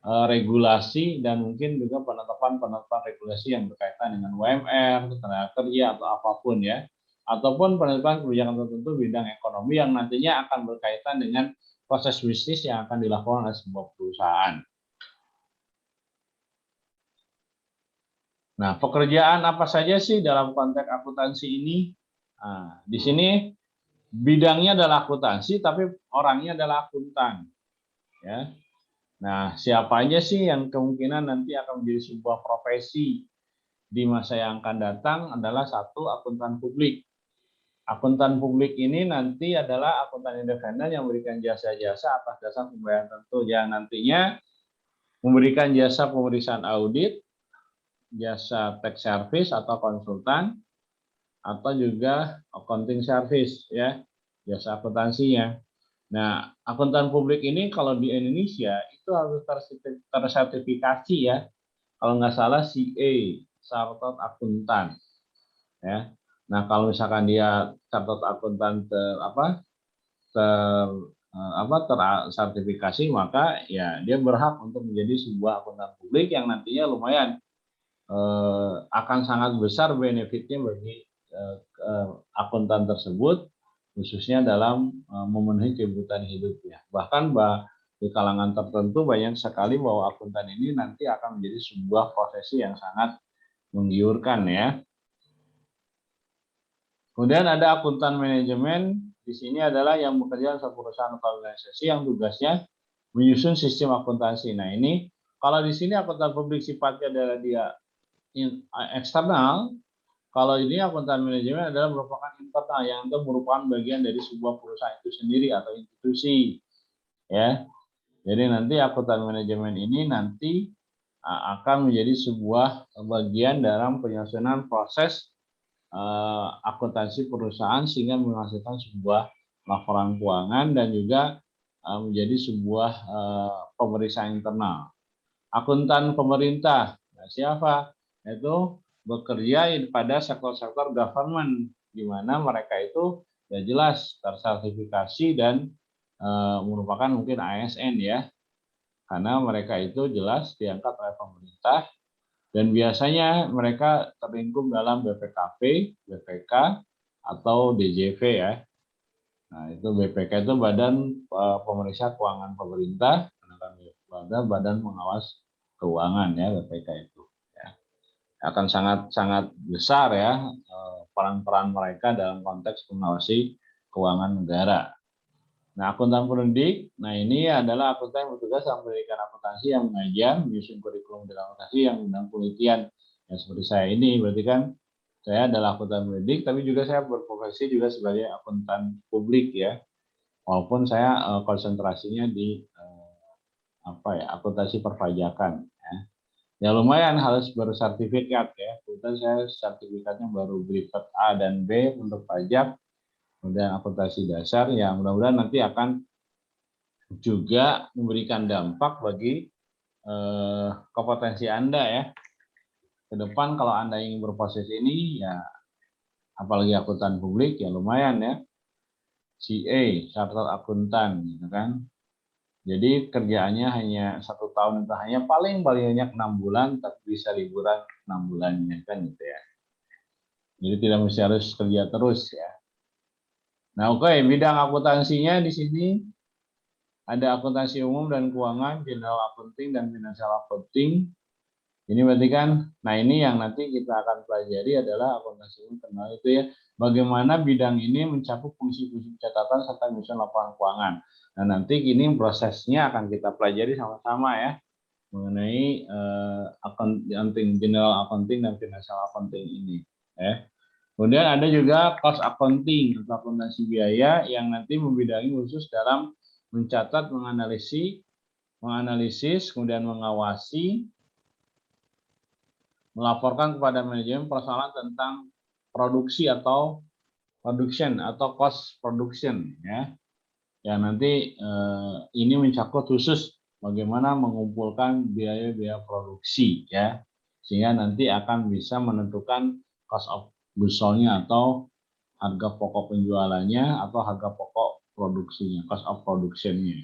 regulasi, dan mungkin juga penetapan regulasi yang berkaitan dengan UMR, tenaga kerja, atau apapun ya, ataupun penetapan kebijakan tertentu bidang ekonomi yang nantinya akan berkaitan dengan proses bisnis yang akan dilakukan oleh sebuah perusahaan. Nah, pekerjaan apa saja sih dalam konteks akuntansi ini? Nah, di sini bidangnya adalah akuntansi, tapi orangnya adalah akuntan, ya. Nah, siapa aja sih yang kemungkinan nanti akan menjadi sebuah profesi di masa yang akan datang adalah satu, akuntan publik. Akuntan publik ini nanti adalah akuntan independen yang memberikan jasa-jasa atas dasar pembayaran tertentu, yang nantinya memberikan jasa pemeriksaan audit, jasa tax service atau konsultan, atau juga accounting service ya, jasa akuntansinya. Nah, akuntan publik ini kalau di Indonesia itu harus tersertifikasi ya. Kalau nggak salah CA, Chartered Accountant. Ya. Nah, kalau misalkan dia Chartered Accountant tersertifikasi, maka ya dia berhak untuk menjadi sebuah akuntan publik yang nantinya lumayan akan sangat besar benefitnya bagi akuntan tersebut, khususnya dalam memenuhi kebutuhan hidupnya. Bahkan di kalangan tertentu banyak sekali bahwa akuntan ini nanti akan menjadi sebuah profesi yang sangat menggiurkan ya. Kemudian ada akuntan manajemen, di sini adalah yang bekerja di perusahaan atau organisasi yang tugasnya menyusun sistem akuntansi. Nah, ini kalau di sini akuntan publik sifatnya adalah dia eksternal. Kalau ini akuntan manajemen adalah merupakan internal, yang itu merupakan bagian dari sebuah perusahaan itu sendiri atau institusi. Ya. Jadi nanti akuntan manajemen ini nanti akan menjadi sebuah bagian dalam penyusunan proses akuntansi perusahaan sehingga menghasilkan sebuah laporan keuangan dan juga menjadi sebuah pemeriksaan internal. Akuntan pemerintah, nah, siapa? Itu bekerja pada sektor-sektor government, di mana mereka itu ya jelas tersertifikasi dan merupakan mungkin ASN ya, karena mereka itu jelas diangkat oleh pemerintah dan biasanya mereka terlingkup dalam BPKP, BPK atau DJV ya. Nah, itu BPK itu Badan Pemeriksa Keuangan Pemerintah, Badan Pengawas Keuangan ya, BPK itu. Ya. Akan sangat besar ya peran-peran mereka dalam konteks mengawasi keuangan negara. Nah, akuntan pendidik, nah ini adalah akuntan yang bertugas dalam pendidikan akuntansi yang mengajar, menyusun kurikulum dan akuntansi yang mengundang penelitian. Ya, seperti saya ini, berarti kan saya adalah akuntan pendidik, tapi juga saya berprofesi juga sebagai akuntan publik ya. Walaupun saya konsentrasinya di akuntansi perpajakan. Ya lumayan harus bersertifikat ya. Kebetulan saya sertifikatnya baru Privat A dan B untuk pajak, kemudian akuntansi dasar yang mudah-mudahan nanti akan juga memberikan dampak bagi kompetensi Anda ya. Ke depan kalau Anda ingin berproses ini ya, apalagi akuntan publik ya lumayan ya. CA, Chartered Akuntan gitu kan. Jadi kerjaannya hanya 1 tahun itu hanya paling banyak 6 bulan, tapi bisa liburan 6 bulannya kan gitu ya. Jadi tidak mesti harus kerja terus ya. Nah oke, bidang akuntansinya di sini ada akuntansi umum dan keuangan, general accounting dan financial accounting. Ini berarti kan, nah ini yang nanti kita akan pelajari adalah akuntansi umum kenal itu ya. Bagaimana bidang ini mencakup fungsi-fungsi catatan serta menyusun laporan keuangan. Nah nanti ini prosesnya akan kita pelajari sama-sama ya mengenai accounting, general accounting dan financial accounting ini. Ya. Kemudian ada juga cost accounting atau akuntansi biaya yang nanti membidangi khusus dalam mencatat, menganalisis, kemudian mengawasi, melaporkan kepada manajemen persoalan tentang produksi atau production atau cost production ya. Ya nanti ini mencakup khusus bagaimana mengumpulkan biaya-biaya produksi ya, sehingga nanti akan bisa menentukan cost of goods sold-nya atau harga pokok penjualannya atau harga pokok produksinya, cost of production-nya.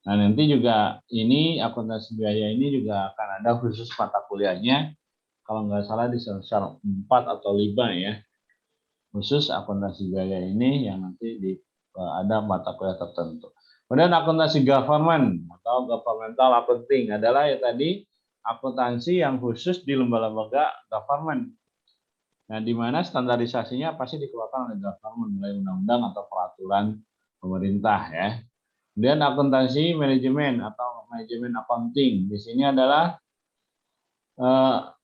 Nah nanti juga ini akuntansi biaya ini juga akan ada khusus mata kuliahnya, kalau nggak salah di semester 4 atau 5 ya, khusus akuntansi biaya ini yang nanti ada mata kuliah tertentu. Kemudian akuntansi government atau governmental accounting adalah ya tadi akuntansi yang khusus di lembaga-lembaga government. Nah, di mana standarisasinya pasti dikeluarkan oleh government mulai undang-undang atau peraturan pemerintah ya. Kemudian akuntansi manajemen atau manajemen accounting. Di sini adalah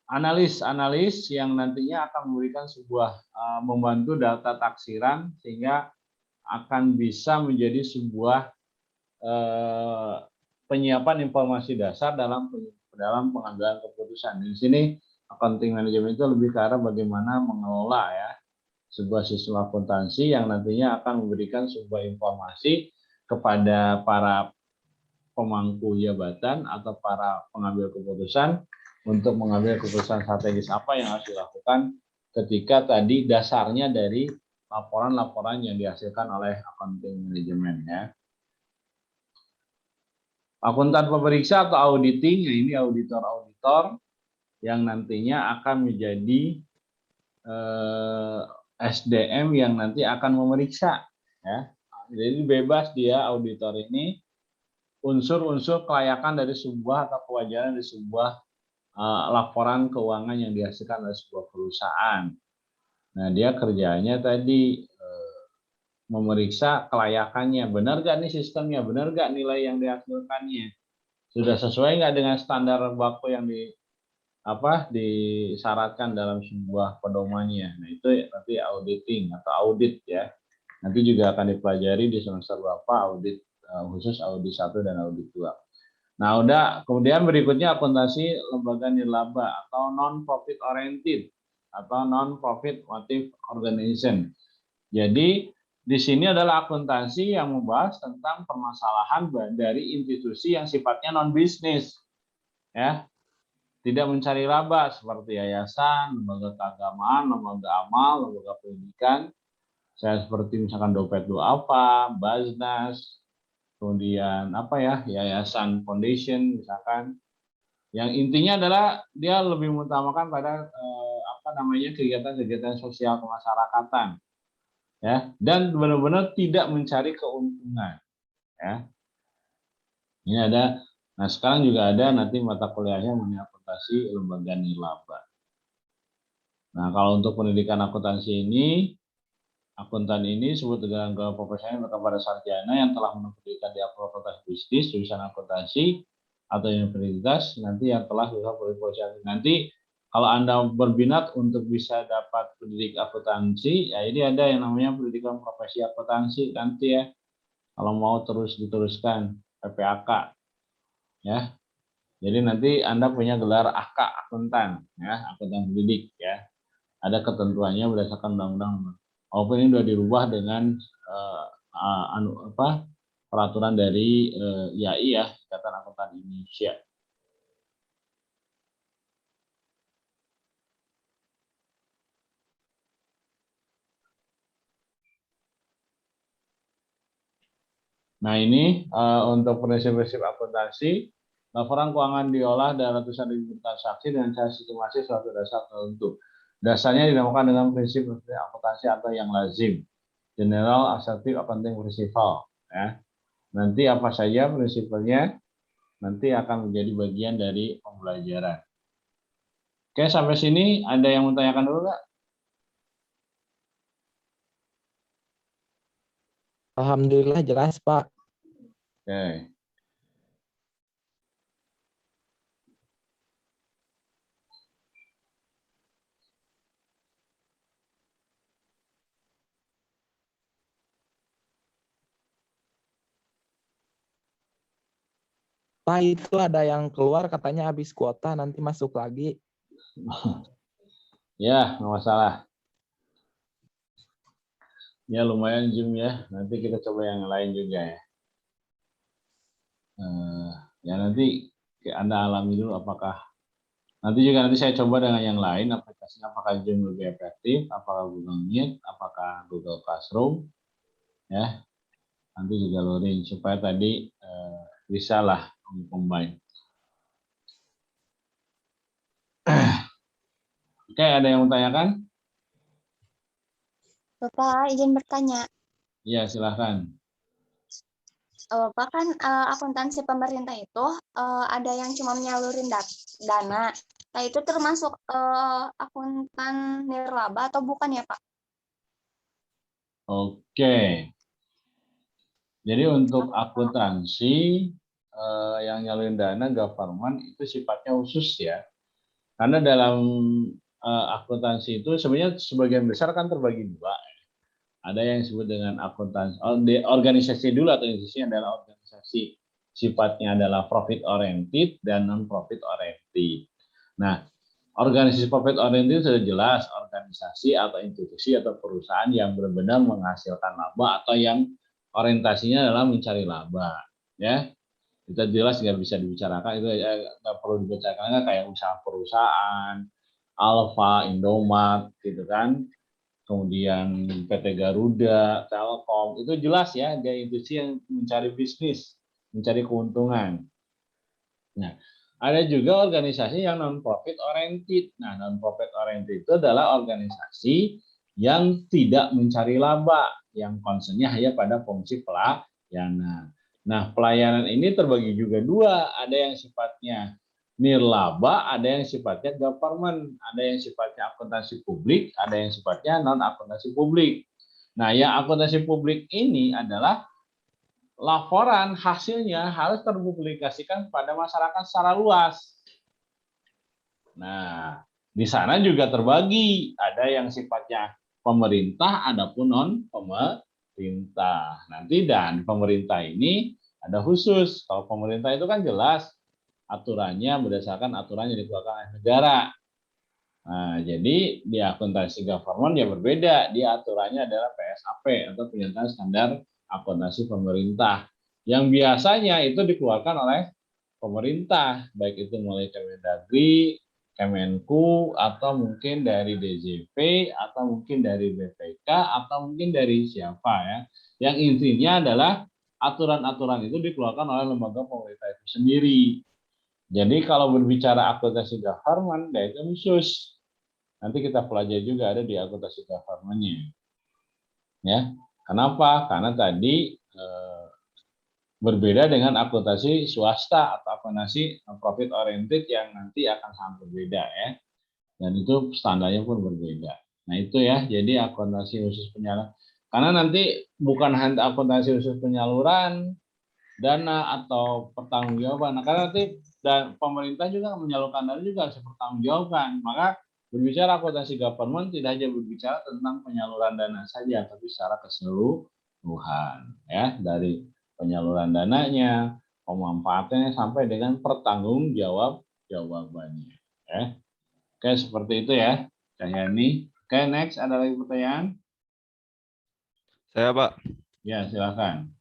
analis yang nantinya akan memberikan sebuah membantu data taksiran sehingga akan bisa menjadi sebuah penyiapan informasi dasar dalam pengambilan keputusan. Di sini accounting management itu lebih ke arah bagaimana mengelola ya sebuah sistem akuntansi yang nantinya akan memberikan sebuah informasi kepada para pemangku jabatan atau para pengambil keputusan untuk mengambil keputusan strategis apa yang harus dilakukan ketika tadi dasarnya dari laporan-laporan yang dihasilkan oleh accounting management ya. Akuntan pemeriksa atau auditing, ini auditor-auditor yang nantinya akan menjadi SDM yang nanti akan memeriksa ya. Jadi bebas dia auditor ini unsur-unsur kelayakan dari sebuah atau kewajaran dari sebuah laporan keuangan yang dihasilkan oleh sebuah perusahaan. Nah, dia kerjanya tadi memeriksa kelayakannya, benar nggak nih sistemnya, benar nggak nilai yang dihasilkannya, sudah sesuai nggak dengan standar baku yang disyaratkan dalam sebuah pedomannya. Nah, itu nanti auditing atau audit ya. Nanti juga akan dipelajari di semester berapa audit khusus audit 1 dan audit 2. Nah, kemudian berikutnya akuntansi lembaga nirlaba atau non-profit oriented atau non-profit motive organization. Jadi di sini adalah akuntansi yang membahas tentang permasalahan dari institusi yang sifatnya non-bisnis, ya, tidak mencari laba seperti yayasan, lembaga keagamaan, lembaga amal, lembaga pendidikan, Saya seperti misalkan Dompet Duafa, Baznas, kemudian apa ya, Yayasan Foundation misalkan. Yang intinya adalah dia lebih mengutamakan pada kegiatan-kegiatan sosial kemasyarakatan, ya, dan benar-benar tidak mencari keuntungan, ya. Ini ada. Nah, sekarang juga ada nanti mata kuliahnya mengenai akuntansi lembaga nirlaba. Nah, kalau untuk pendidikan akuntansi ini, akuntan ini disebut dengan gelar profesional kepada sarjana yang telah menempuh pendidikan di akuntansi bisnis, jurusan akuntansi atau universitas, nanti yang telah lulus profesional. Nanti kalau Anda berminat untuk bisa dapat pendidik akuntansi, ya ini ada yang namanya pendidikan profesi akuntansi nanti ya. Kalau mau terus diteruskan PPAK, ya. Jadi nanti Anda punya gelar AK akuntan, ya, akuntan pendidik, ya. Ada ketentuannya berdasarkan undang-undang. Walaupun ini sudah dirubah dengan peraturan dari IAI, ya, Ikatan Akuntan Indonesia. Nah, ini untuk prinsip-prinsip akuntansi. Laporan keuangan diolah dari ratusan ribu transaksi dengan cara sistematis suatu dasar tertentu. Dasarnya dinamakan dengan prinsip akuntansi atau yang lazim, General Accepted Accounting Principle. Ya. Nanti apa saja prinsipnya nanti akan menjadi bagian dari pembelajaran. Oke, sampai sini ada yang mau tanyakan dulu nggak? Alhamdulillah jelas, Pak. Oke. Pak, itu ada yang keluar katanya habis kuota, nanti masuk lagi. Ya, nggak masalah. Ya, lumayan Zoom ya. Nanti kita coba yang lain juga ya. Ya, nanti Anda alami dulu apakah. Nanti saya coba dengan yang lain, aplikasinya apakah Zoom lebih efektif, apakah Google Meet, apakah Google Classroom. Ya, nanti juga loading supaya tadi bisa lah combine. Oke, ada yang mau tanyakan? Bapak izin bertanya. Iya, silahkan. Bapak kan akuntansi pemerintah itu ada yang cuma menyalurin dana. Nah, itu termasuk akuntan nirlaba atau bukan ya, Pak? Oke. Jadi untuk akuntansi yang nyalurin dana government itu sifatnya khusus ya. Karena dalam akuntansi itu sebenarnya sebagian besar kan terbagi dua. Ada yang disebut dengan akuntansi organisasi dulu, atau institusinya adalah organisasi sifatnya adalah profit oriented dan non profit oriented. Nah, organisasi profit oriented sudah jelas organisasi atau institusi atau perusahaan yang benar-benar menghasilkan laba atau yang orientasinya adalah mencari laba, ya. Itu jelas nggak bisa dibicarakan, itu nggak perlu dibicarakan kayak usaha perusahaan, Alfa, Indomaret, gitu kan. Kemudian PT Garuda, Telkom, itu jelas ya, dia institusi yang mencari bisnis, mencari keuntungan. Nah, ada juga organisasi yang non-profit oriented. Nah, non-profit oriented itu adalah organisasi yang tidak mencari laba, yang concernnya hanya pada fungsi pelayanan. Nah, pelayanan ini terbagi juga dua, ada yang sifatnya nirlaba, ada yang sifatnya government, ada yang sifatnya akuntansi publik, ada yang sifatnya non akuntansi publik. Nah, yang akuntansi publik ini adalah laporan hasilnya harus terpublikasikan pada masyarakat secara luas. Nah, di sana juga terbagi, ada yang sifatnya pemerintah, adapun non pemerintah. Nanti dan pemerintah ini ada khusus. Kalau pemerintah itu kan jelas aturannya berdasarkan aturan yang dikeluarkan oleh negara. Nah, jadi di akuntansi government ya berbeda. Dia aturannya adalah PSAP atau Pernyataan Standar Akuntansi Pemerintah. Yang biasanya itu dikeluarkan oleh pemerintah, baik itu melalui Kemendagri, Kemenku, atau mungkin dari DJP, atau mungkin dari BPK, atau mungkin dari siapa ya. Yang intinya adalah aturan-aturan itu dikeluarkan oleh lembaga pemerintah itu sendiri. Jadi kalau berbicara akuntansi government, ya itu khusus. Nanti kita pelajari juga ada di akuntansi government-nya. Ya, kenapa? Karena tadi berbeda dengan akuntansi swasta atau akuntansi profit oriented yang nanti akan sangat berbeda ya. Dan itu standarnya pun berbeda. Nah itu ya, jadi akuntansi khusus penyaluran. Karena nanti bukan hanya akuntansi khusus penyaluran dana atau pertanggungjawaban. Nah, karena nanti pemerintah juga menyalurkan dana juga harus pertanggungjawabkan. Maka berbicara akuntansi government tidak hanya berbicara tentang penyaluran dana saja, tapi secara keseluruhan ya, dari penyaluran dananya, pemanfaatannya sampai dengan pertanggungjawabannya. Ya. Oke, seperti itu ya, Kak Yani. Oke, next ada lagi pertanyaan? Saya, Pak. Ya, silakan.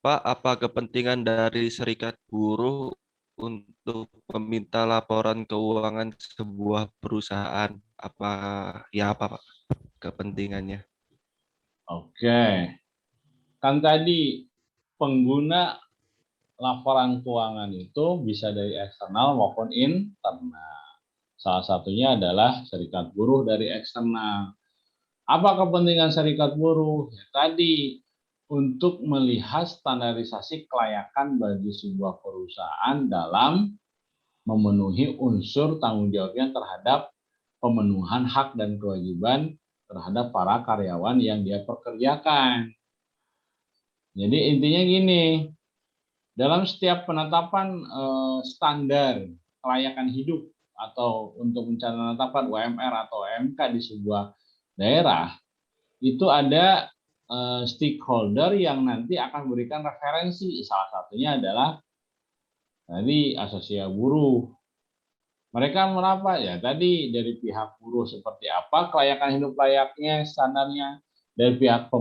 Pak, apa kepentingan dari serikat buruh untuk meminta laporan keuangan sebuah perusahaan? Apa Pak kepentingannya? Oke. Kan tadi pengguna laporan keuangan itu bisa dari eksternal maupun internal. Salah satunya adalah serikat buruh dari eksternal. Apa kepentingan serikat buruh? Ya, tadi untuk melihat standarisasi kelayakan bagi sebuah perusahaan dalam memenuhi unsur tanggung jawabnya terhadap pemenuhan hak dan kewajiban terhadap para karyawan yang dia pekerjakan. Jadi intinya gini, dalam setiap penetapan standar kelayakan hidup atau untuk menetapkan UMR atau UMK di sebuah daerah, itu ada stakeholder yang nanti akan memberikan referensi. Salah satunya adalah tadi asosiasi buruh. Mereka merapat ya tadi dari pihak buruh seperti apa kelayakan hidup layaknya standarnya, dari pihak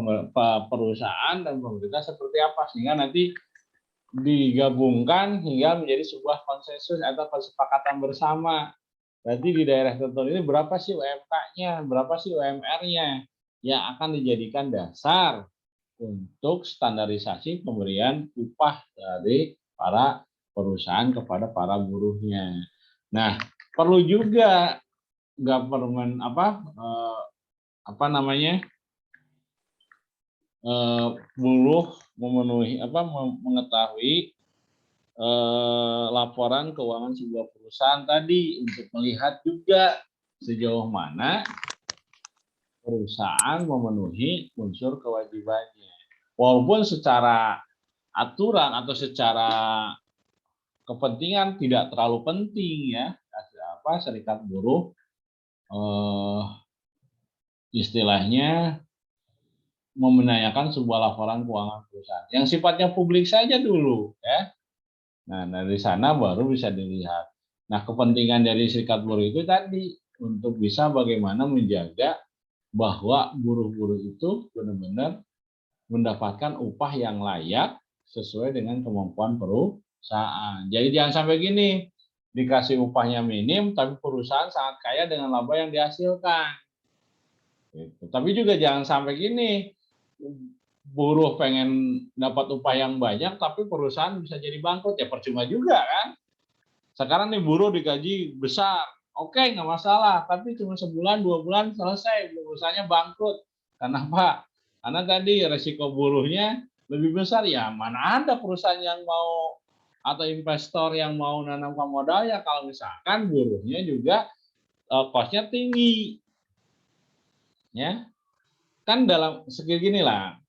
perusahaan dan pemerintah seperti apa, sehingga nanti digabungkan hingga menjadi sebuah konsensus atau kesepakatan bersama. Berarti di daerah tertentu ini berapa sih UMK-nya, berapa sih UMR-nya yang akan dijadikan dasar untuk standarisasi pemberian upah dari para perusahaan kepada para buruhnya. Nah, perlu juga government buruh memenuhi mengetahui laporan keuangan sebuah perusahaan tadi untuk melihat juga sejauh mana perusahaan memenuhi unsur kewajibannya. Walaupun secara aturan atau secara kepentingan tidak terlalu penting ya, serikat buruh istilahnya memenanyakan sebuah laporan keuangan perusahaan yang sifatnya publik saja dulu ya. Nah, dari sana baru bisa dilihat. Nah, kepentingan dari serikat buruh itu tadi untuk bisa bagaimana menjaga bahwa buruh-buruh itu benar-benar mendapatkan upah yang layak sesuai dengan kemampuan perusahaan. Jadi jangan sampai gini, dikasih upahnya minim tapi perusahaan sangat kaya dengan laba yang dihasilkan. Gitu. Tapi juga jangan sampai gini, buruh pengen dapat upah yang banyak tapi perusahaan bisa jadi bangkrut, ya percuma juga kan. Sekarang nih buruh digaji besar, oke nggak masalah, tapi cuma sebulan 2 bulan selesai perusahaannya bangkrut. Kenapa? Karena tadi resiko buruhnya lebih besar. Ya mana ada perusahaan yang mau atau investor yang mau nanamkan modal ya kalau misalkan buruhnya juga cost-nya tinggi. Ya. Kan dalam segini lah,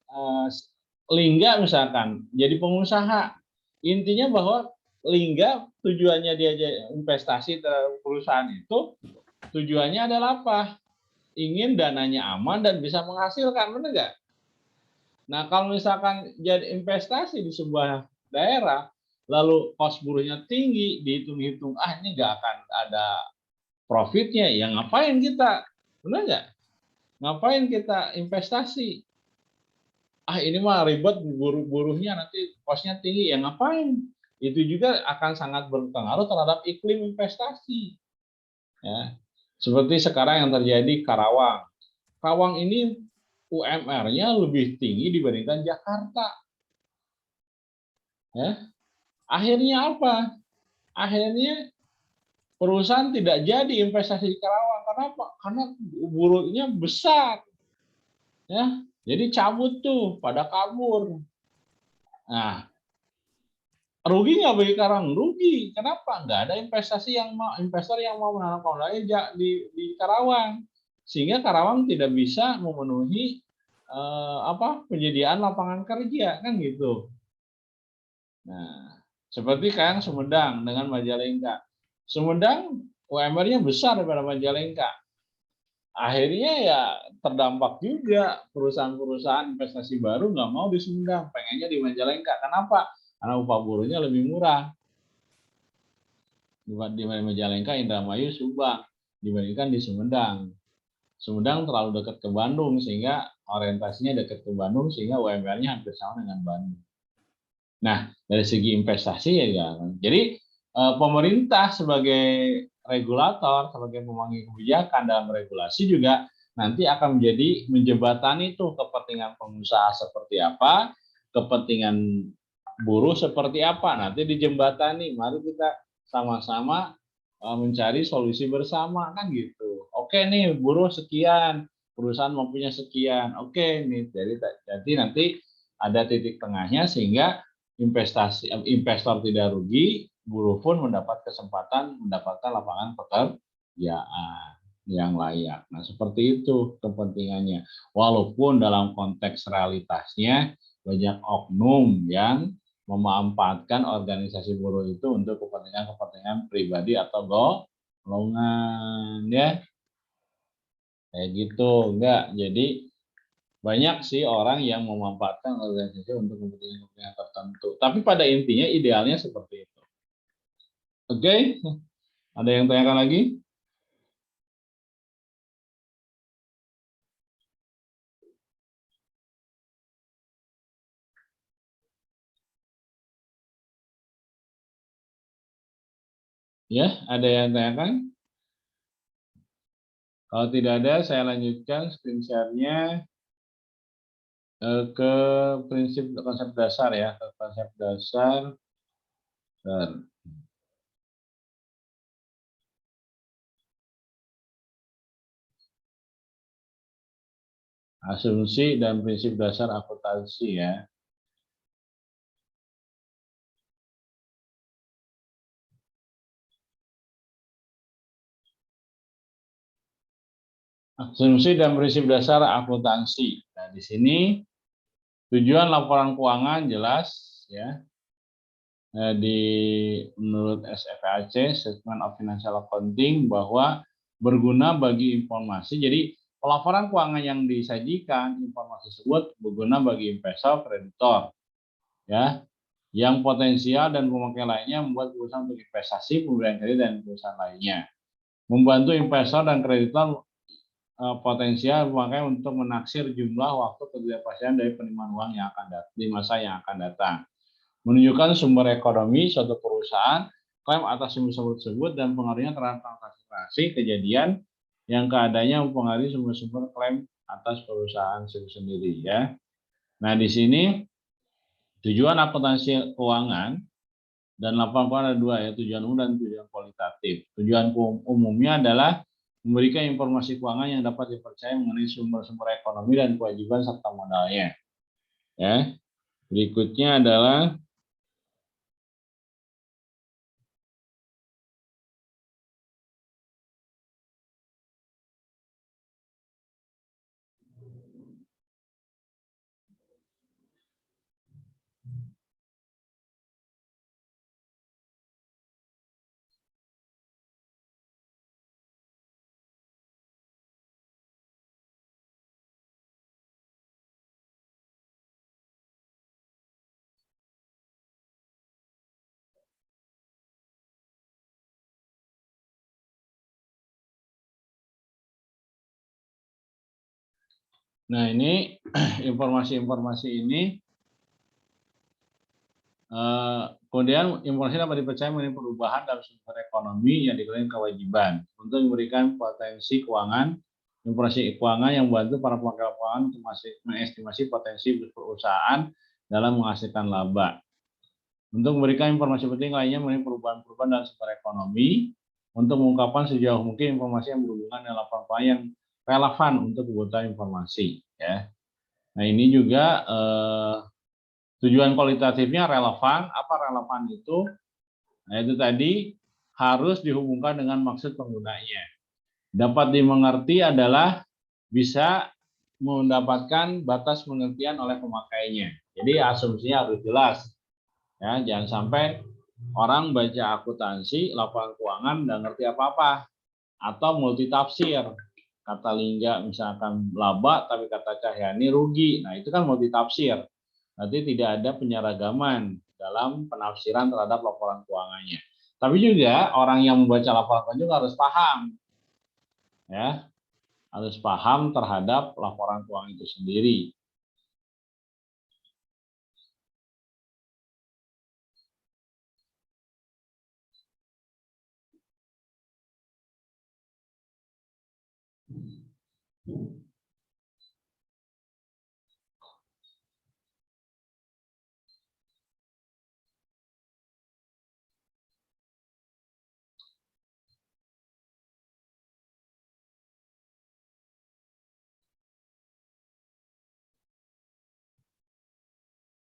Lingga misalkan jadi pengusaha, intinya bahwa Lingga tujuannya dia investasi terhadap perusahaan itu tujuannya adalah apa? Ingin dananya aman dan bisa menghasilkan, benar nggak? Nah kalau misalkan jadi investasi di sebuah daerah, lalu cost buruhnya tinggi, dihitung-hitung, ini nggak akan ada profitnya, ya ngapain kita, benar nggak? Ngapain kita investasi? Ini mah ribet, buruhnya nanti cost-nya tinggi, ya ngapain? Itu juga akan sangat berpengaruh terhadap iklim investasi. Ya. Seperti sekarang yang terjadi Karawang. Karawang ini UMR-nya lebih tinggi dibandingkan Jakarta. Ya. Akhirnya apa? Akhirnya perusahaan tidak jadi investasi di Karawang. Kenapa? Karena buruhnya besar. Ya, jadi cabut tuh, pada kabur. Nah, rugi nggak bagi Karawang? Rugi. Kenapa? Nggak ada investor yang mau menanamkan modalnya di Karawang, sehingga Karawang tidak bisa memenuhi penyediaan lapangan kerja, kan gitu. Nah, seperti kayak Sumedang dengan Majalengka. Sumedang UMR-nya besar daripada Majalengka. Akhirnya ya terdampak juga perusahaan-perusahaan investasi baru nggak mau di Sumedang, pengennya di Majalengka. Kenapa? Karena upah buruhnya lebih murah. Di Majalengka, Indramayu, Subang dibandingkan di Sumedang. Sumedang terlalu dekat ke Bandung sehingga orientasinya dekat ke Bandung sehingga UMR-nya hampir sama dengan Bandung. Nah, dari segi investasi ya kan. Jadi pemerintah sebagai regulator, sebagai pemanggi kebijakan dalam regulasi juga nanti akan menjadi menjembatani itu kepentingan pengusaha seperti apa, kepentingan buruh seperti apa, nanti dijembatani. Mari kita sama-sama mencari solusi bersama, kan gitu. Oke nih, buruh sekian, perusahaan mempunyai sekian. Oke nih, jadi nanti ada titik tengahnya sehingga investor tidak rugi, buruh pun mendapat kesempatan mendapatkan lapangan pekerjaan yang layak. Nah, seperti itu kepentingannya. Walaupun dalam konteks realitasnya banyak oknum yang memanfaatkan organisasi buruh itu untuk kepentingan pribadi atau golongan, ya. Kayak gitu, enggak. Jadi banyak sih orang yang memanfaatkan organisasi untuk kepentingan tertentu. Tapi pada intinya idealnya seperti itu. Oke, ada yang tanyakan lagi? Ya, ada yang tanyakan? Kalau tidak ada, saya lanjutkan screen share-nya ke konsep dasar ya, ke konsep dasar. Asumsi dan prinsip dasar akuntansi ya. Asumsi dan prinsip dasar akuntansi. Nah, di sini tujuan laporan keuangan jelas ya. Menurut SFAC, Statement of Financial Accounting, bahwa berguna bagi informasi. Jadi pelaporan keuangan yang disajikan, informasi tersebut berguna bagi investor, kreditor, ya, yang potensial dan pemakaian lainnya membuat perusahaan untuk investasi, pemberian kredit dan perusahaan lainnya. Membantu investor dan kreditor potensial memakai untuk menaksir jumlah waktu ketidakpastian dari penerimaan uang yang akan datang di masa yang akan datang. Menunjukkan sumber ekonomi suatu perusahaan, klaim atas sumber tersebut dan pengaruhnya terhadap transaksi kejadian yang keadaannya mempengaruhi sumber-sumber klaim atas perusahaan itu sendiri ya. Nah, di sini tujuan akuntansi keuangan dan laporan ada dua ya, tujuan umum dan tujuan kualitatif. Tujuan umumnya adalah memberikan informasi keuangan yang dapat dipercaya mengenai sumber-sumber ekonomi dan kewajiban serta modalnya. Ya. Berikutnya adalah nah ini informasi-informasi ini Kemudian informasi dapat dipercaya mengenai perubahan dalam sumber ekonomi yang dikelola kewajiban untuk memberikan potensi keuangan, informasi keuangan yang membantu para pemakai keuangan untuk mengestimasi potensi perusahaan dalam menghasilkan laba. Untuk memberikan informasi penting lainnya mengenai perubahan-perubahan dalam sumber ekonomi, untuk mengungkapkan sejauh mungkin informasi yang berhubungan dengan laporan keuangan yang relevan untuk kebutuhan informasi. Ya. Nah ini juga tujuan kualitatifnya relevan. Apa relevan itu? Nah itu tadi harus dihubungkan dengan maksud penggunanya. Dapat dimengerti adalah bisa mendapatkan batas pengertian oleh pemakainya. Jadi asumsinya harus jelas. Ya, jangan sampai orang baca akuntansi, laporan keuangan nggak ngerti apa-apa atau multitafsir. Kata Lingga misalkan laba, tapi kata Cahyani rugi. Nah itu kan multitafsir. Nanti tidak ada penyeragaman dalam penafsiran terhadap laporan keuangannya. Tapi juga orang yang membaca laporan keuangan juga harus paham, ya, harus paham terhadap laporan keuangan itu sendiri.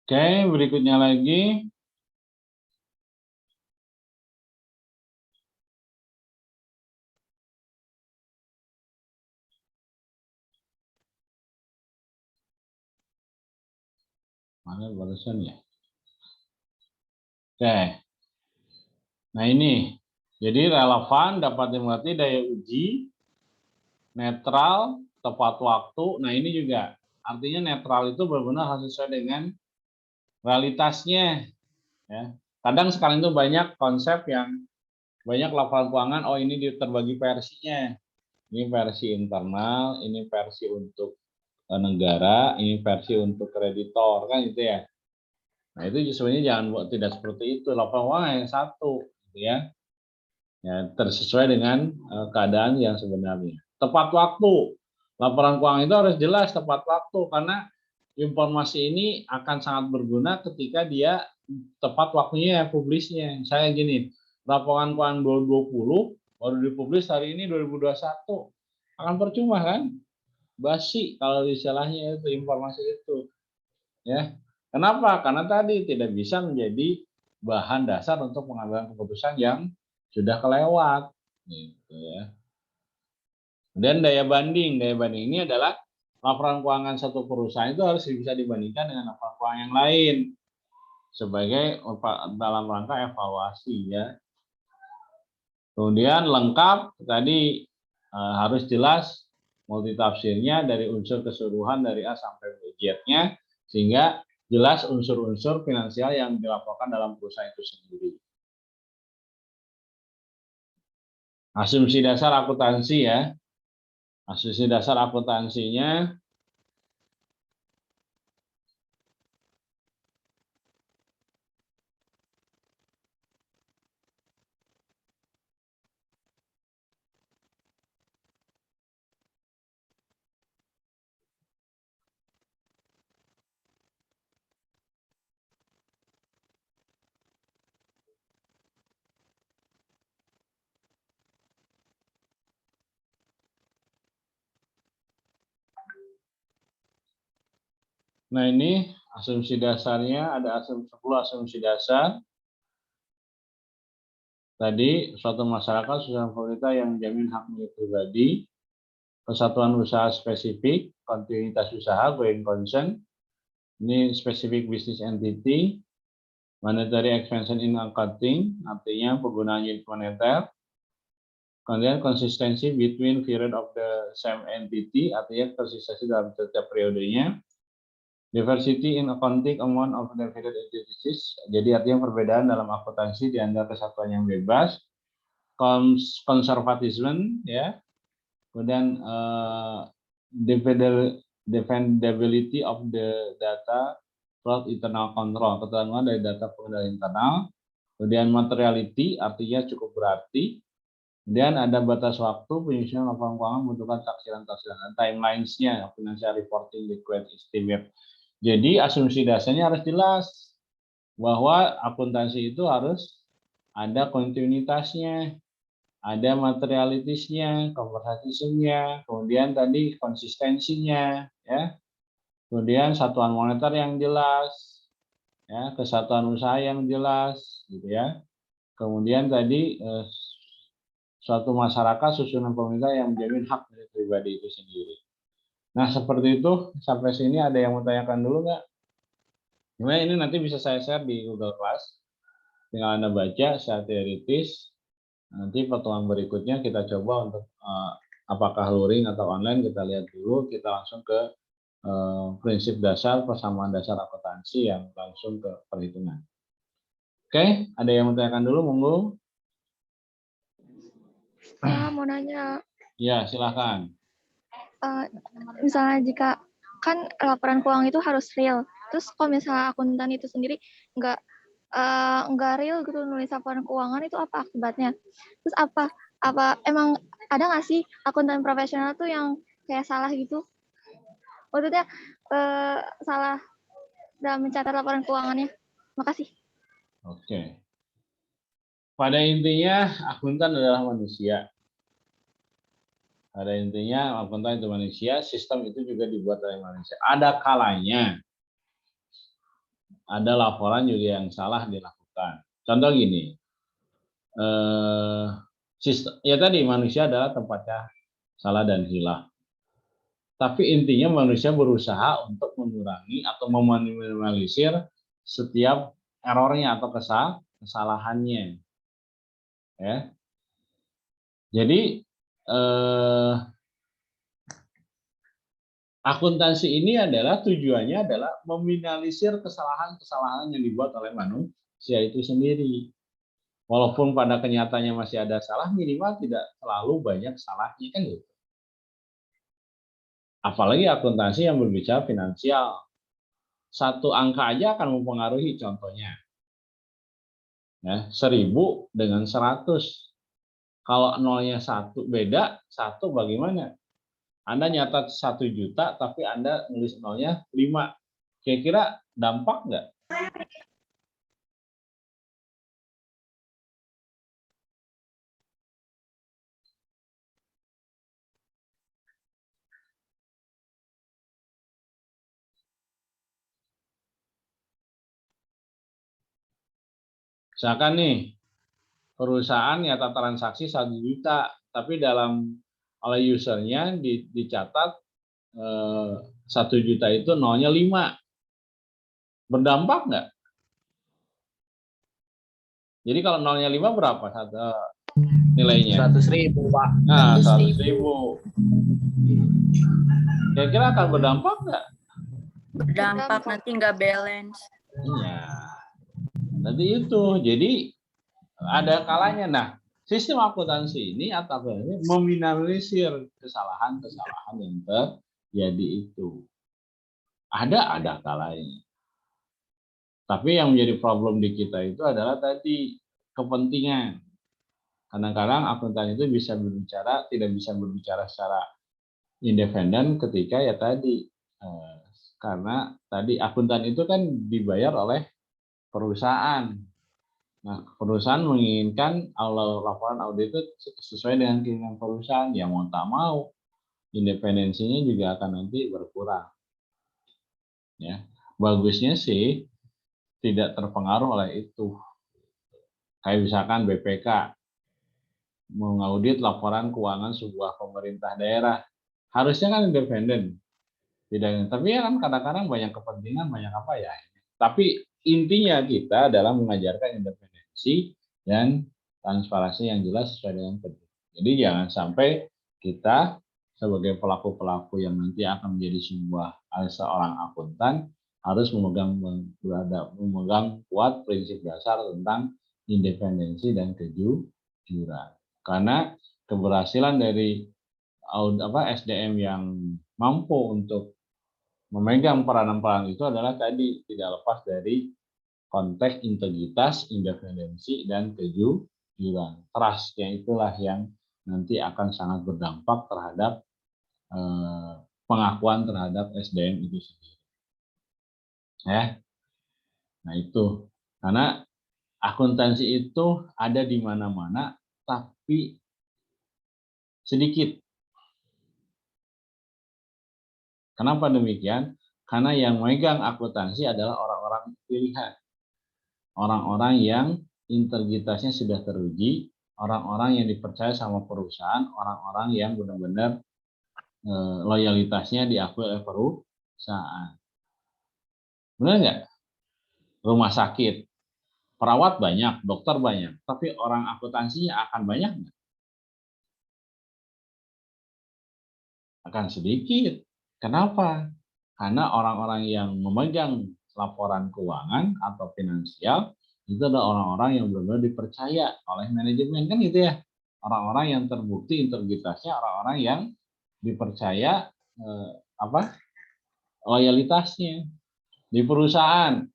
Oke, berikutnya lagi. Mana barusan ya? Oke. Nah ini, jadi relevan, dapat dimengerti, daya uji, netral, tepat waktu. Nah ini juga, artinya netral itu benar-benar harus sesuai dengan realitasnya. Ya. Kadang sekarang itu banyak konsep yang banyak laporan keuangan, oh ini terbagi versinya. Ini versi internal, ini versi untuk negara, ini versi untuk kreditor, kan gitu ya. Nah itu sebenarnya jangan buat tidak seperti itu. Laporan keuangan yang satu, gitu ya. Ya, tersesuai dengan keadaan yang sebenarnya. Tepat waktu. Laporan keuangan itu harus jelas tepat waktu karena informasi ini akan sangat berguna ketika dia tepat waktunya ya publisnya. Saya gini, laporan keuangan 2020 baru dipublis hari ini 2021. Akan percuma kan? Basi kalau istilahnya itu informasi itu. Ya. Kenapa? Karena tadi tidak bisa menjadi bahan dasar untuk pengambilan keputusan yang sudah kelewat gitu ya. Dan daya banding ini adalah laporan keuangan satu perusahaan itu harus bisa dibandingkan dengan laporan keuangan yang lain sebagai dalam rangka evaluasi ya. Kemudian lengkap tadi harus jelas multitafsirnya dari unsur keseluruhan dari A sampai Z-nya sehingga jelas unsur-unsur finansial yang dilaporkan dalam perusahaan itu sendiri. Asumsi dasar akuntansi ya. Asumsi dasar akuntansinya nah ini asumsi dasarnya ada 10 asumsi dasar. Tadi suatu masyarakat sudah pemerintah yang menjamin hak milik pribadi, kesatuan usaha spesifik, kontinuitas usaha, going concern, ini specific business entity, monetary expansion in accounting, artinya penggunaan unit moneter, kemudian konsistensi between period of the same entity, artinya konsistensi dalam setiap periodenya, diversity in accounting amount of the various entities, jadi artinya perbedaan dalam akuntansi di antara kesatuan yang bebas, conservatism ya, kemudian defendability of the data fraud internal control, ketergantungan dari data pengendali internal. Kemudian materiality, artinya cukup berarti. Kemudian ada batas waktu, penyusunan laporan keuangan membutuhkan taksiran-taksiran, dan timelines-nya, financial reporting, liquid estimate. Jadi asumsi dasarnya harus jelas bahwa akuntansi itu harus ada kontinuitasnya, ada materialitisnya, conversation-nya, kemudian tadi konsistensinya, ya. Kemudian satuan moneter yang jelas, ya, kesatuan usaha yang jelas, gitu ya. Kemudian tadi suatu masyarakat susunan pemerintah yang menjamin hak milik pribadi itu sendiri. Nah, seperti itu. Sampai sini ada yang mau tanyakan dulu nggak? Nah, ini nanti bisa saya share di Google Class. Tinggal Anda baca secara teoritis. Nanti pertemuan berikutnya kita coba untuk apakah luring atau online, kita lihat dulu. Kita langsung ke prinsip dasar persamaan dasar akuntansi yang langsung ke perhitungan. Oke, ada yang mau tanyakan dulu, monggo. Mau nanya, Ya, silakan. misalnya jika kan laporan keuangan itu harus real, terus kalau misalnya akuntan itu sendiri nggak real gitu nulis laporan keuangan, itu apa akibatnya? Terus apa emang ada nggak sih akuntan profesional tuh yang kayak salah gitu? Maksudnya salah dalam mencatat laporan keuangannya? Makasih. Oke. Pada intinya akuntan adalah manusia. Pada intinya akuntan itu manusia, sistem itu juga dibuat oleh manusia. Ada kalanya ada laporan juga yang salah dilakukan. Contoh gini, sistem, ya tadi manusia adalah tempatnya salah dan hilaf. Tapi intinya manusia berusaha untuk mengurangi atau meminimalisir setiap errornya atau kesalahannya. Ya. Jadi akuntansi ini adalah tujuannya adalah meminimalisir kesalahan-kesalahan yang dibuat oleh manusia itu sendiri. Walaupun pada kenyataannya masih ada salah, minimal tidak terlalu banyak salahnya, kan gitu. Apalagi akuntansi yang berbicara finansial. Satu angka aja akan mempengaruhi, contohnya. Ya, 1000 dengan 100. Kalau nolnya 1 beda, 1 bagaimana? Anda nyatat 1 juta, tapi Anda nulis nolnya 5. Kira-kira dampak nggak? Misalkan nih, perusahaan nyata transaksi 1 juta, tapi oleh usernya dicatat 1 juta itu nolnya 5. Berdampak nggak? Jadi kalau nolnya 5 berapa nilainya? 100.000, Pak. Nah, 100.000. Kira-kira akan berdampak nggak? Berdampak, nanti nggak balance. Iya. Nanti itu. Jadi ada kalanya. Nah, sistem akuntansi ini atau meminimalisir kesalahan-kesalahan yang terjadi itu. Ada kalanya. Tapi yang menjadi problem di kita itu adalah tadi kepentingan. Kadang-kadang akuntan itu tidak bisa berbicara secara independen ketika ya tadi karena tadi akuntan itu kan dibayar oleh perusahaan. Nah, perusahaan menginginkan laporan audit itu sesuai dengan keinginan perusahaan. Ya mau tak mau, independensinya juga akan nanti berkurang. Ya, bagusnya sih tidak terpengaruh oleh itu. Kayak misalkan BPK mengaudit laporan keuangan sebuah pemerintah daerah, harusnya kan independen. Tidak, tapi ya kan kadang-kadang banyak kepentingan, banyak apa ya. Tapi intinya kita adalah mengajarkan independensi dan transparansi yang jelas sesuai dengan ketentuan. Jadi jangan sampai kita sebagai pelaku-pelaku yang nanti akan menjadi seorang akuntan harus memegang kuat prinsip dasar tentang independensi dan kejujuran. Karena keberhasilan dari SDM yang mampu untuk memegang peranan-peranan itu adalah tadi tidak lepas dari konteks integritas, independensi, dan kejujuran. Trust yang itulah yang nanti akan sangat berdampak terhadap pengakuan terhadap SDM itu sendiri. Ya, nah itu karena akuntansi itu ada di mana-mana, tapi sedikit. Kenapa demikian? Karena yang memegang akuntansi adalah orang-orang pilihan. Orang-orang yang integritasnya sudah teruji, orang-orang yang dipercaya sama perusahaan, orang-orang yang benar-benar loyalitasnya diakui oleh perusahaan. Benar nggak? Rumah sakit, perawat banyak, dokter banyak, tapi orang akuntansinya akan banyak nggak? Akan sedikit. Kenapa? Karena orang-orang yang memegang laporan keuangan atau finansial itu adalah orang-orang yang benar-benar dipercaya oleh manajemen, kan gitu ya. Orang-orang yang terbukti integritasnya, orang-orang yang dipercaya loyalitasnya di perusahaan.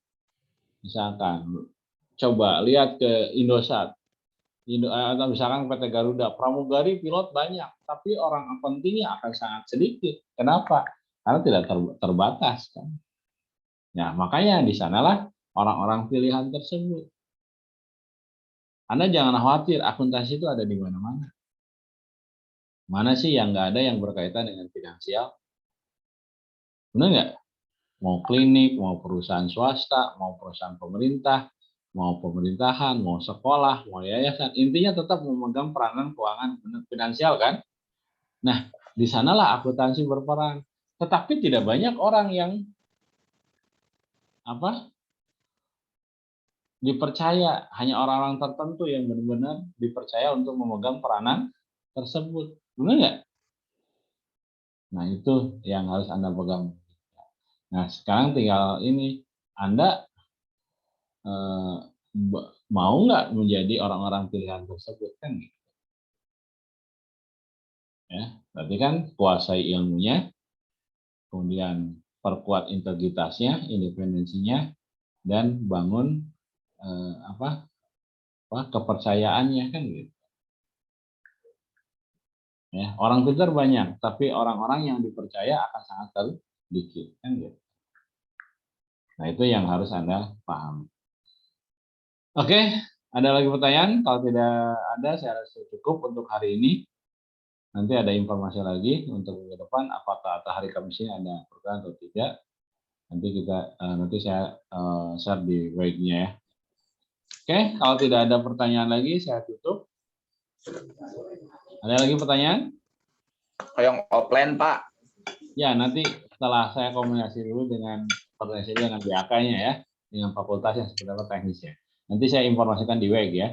Misalkan coba lihat ke Indosat, atau misalkan PT Garuda, pramugari pilot banyak, tapi orang pentingnya akan sangat sedikit. Kenapa? Karena tidak terbatas kan. Nah, makanya di sanalah orang-orang pilihan tersebut. Anda jangan khawatir, akuntansi itu ada di mana-mana. Mana sih yang nggak ada yang berkaitan dengan finansial? Benar nggak? Mau klinik, mau perusahaan swasta, mau perusahaan pemerintah, mau pemerintahan, mau sekolah, mau yayasan, intinya tetap memegang peranan keuangan finansial kan? Nah, di sanalah akuntansi berperan. Tetapi tidak banyak orang yang dipercaya, hanya orang-orang tertentu yang benar-benar dipercaya untuk memegang peranan tersebut. Benar nggak? Nah, itu yang harus Anda pegang. Nah, sekarang tinggal ini, Anda mau nggak menjadi orang-orang pilihan tersebut kan? Ya, berarti kan kuasai ilmunya, kemudian perkuat integritasnya, independensinya, dan bangun kepercayaannya kan gitu. Ya, orang pintar banyak, tapi orang-orang yang dipercaya akan sangat sedikit kan gitu. Nah, itu yang harus Anda pahami. Oke, ada lagi pertanyaan? Kalau tidak ada, saya rasa cukup untuk hari ini. Nanti ada informasi lagi untuk minggu depan, apakah hari Kamis ini ada program atau tidak. Nanti saya share di webnya ya. Oke, kalau tidak ada pertanyaan lagi, saya tutup. Ada lagi pertanyaan? Yang offline, Pak. Ya, nanti setelah saya komunikasi dulu dengan BAK-nya ya, dengan fakultas yang sebenarnya teknisnya. Nanti saya informasikan di WEG ya.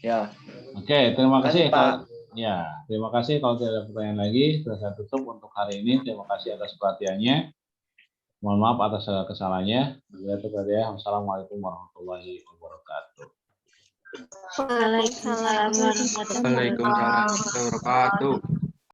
Ya. Oke, terima kasih Pak. Ya, terima kasih. Kalau tidak ada pertanyaan lagi, sudah saya tutup untuk hari ini. Terima kasih atas perhatiannya. Mohon maaf atas segala kesalahannya. Wassalamualaikum warahmatullahi wabarakatuh. Waalaikumsalam warahmatullahi wabarakatuh. Waalaikumsalam warahmatullahi wabarakatuh.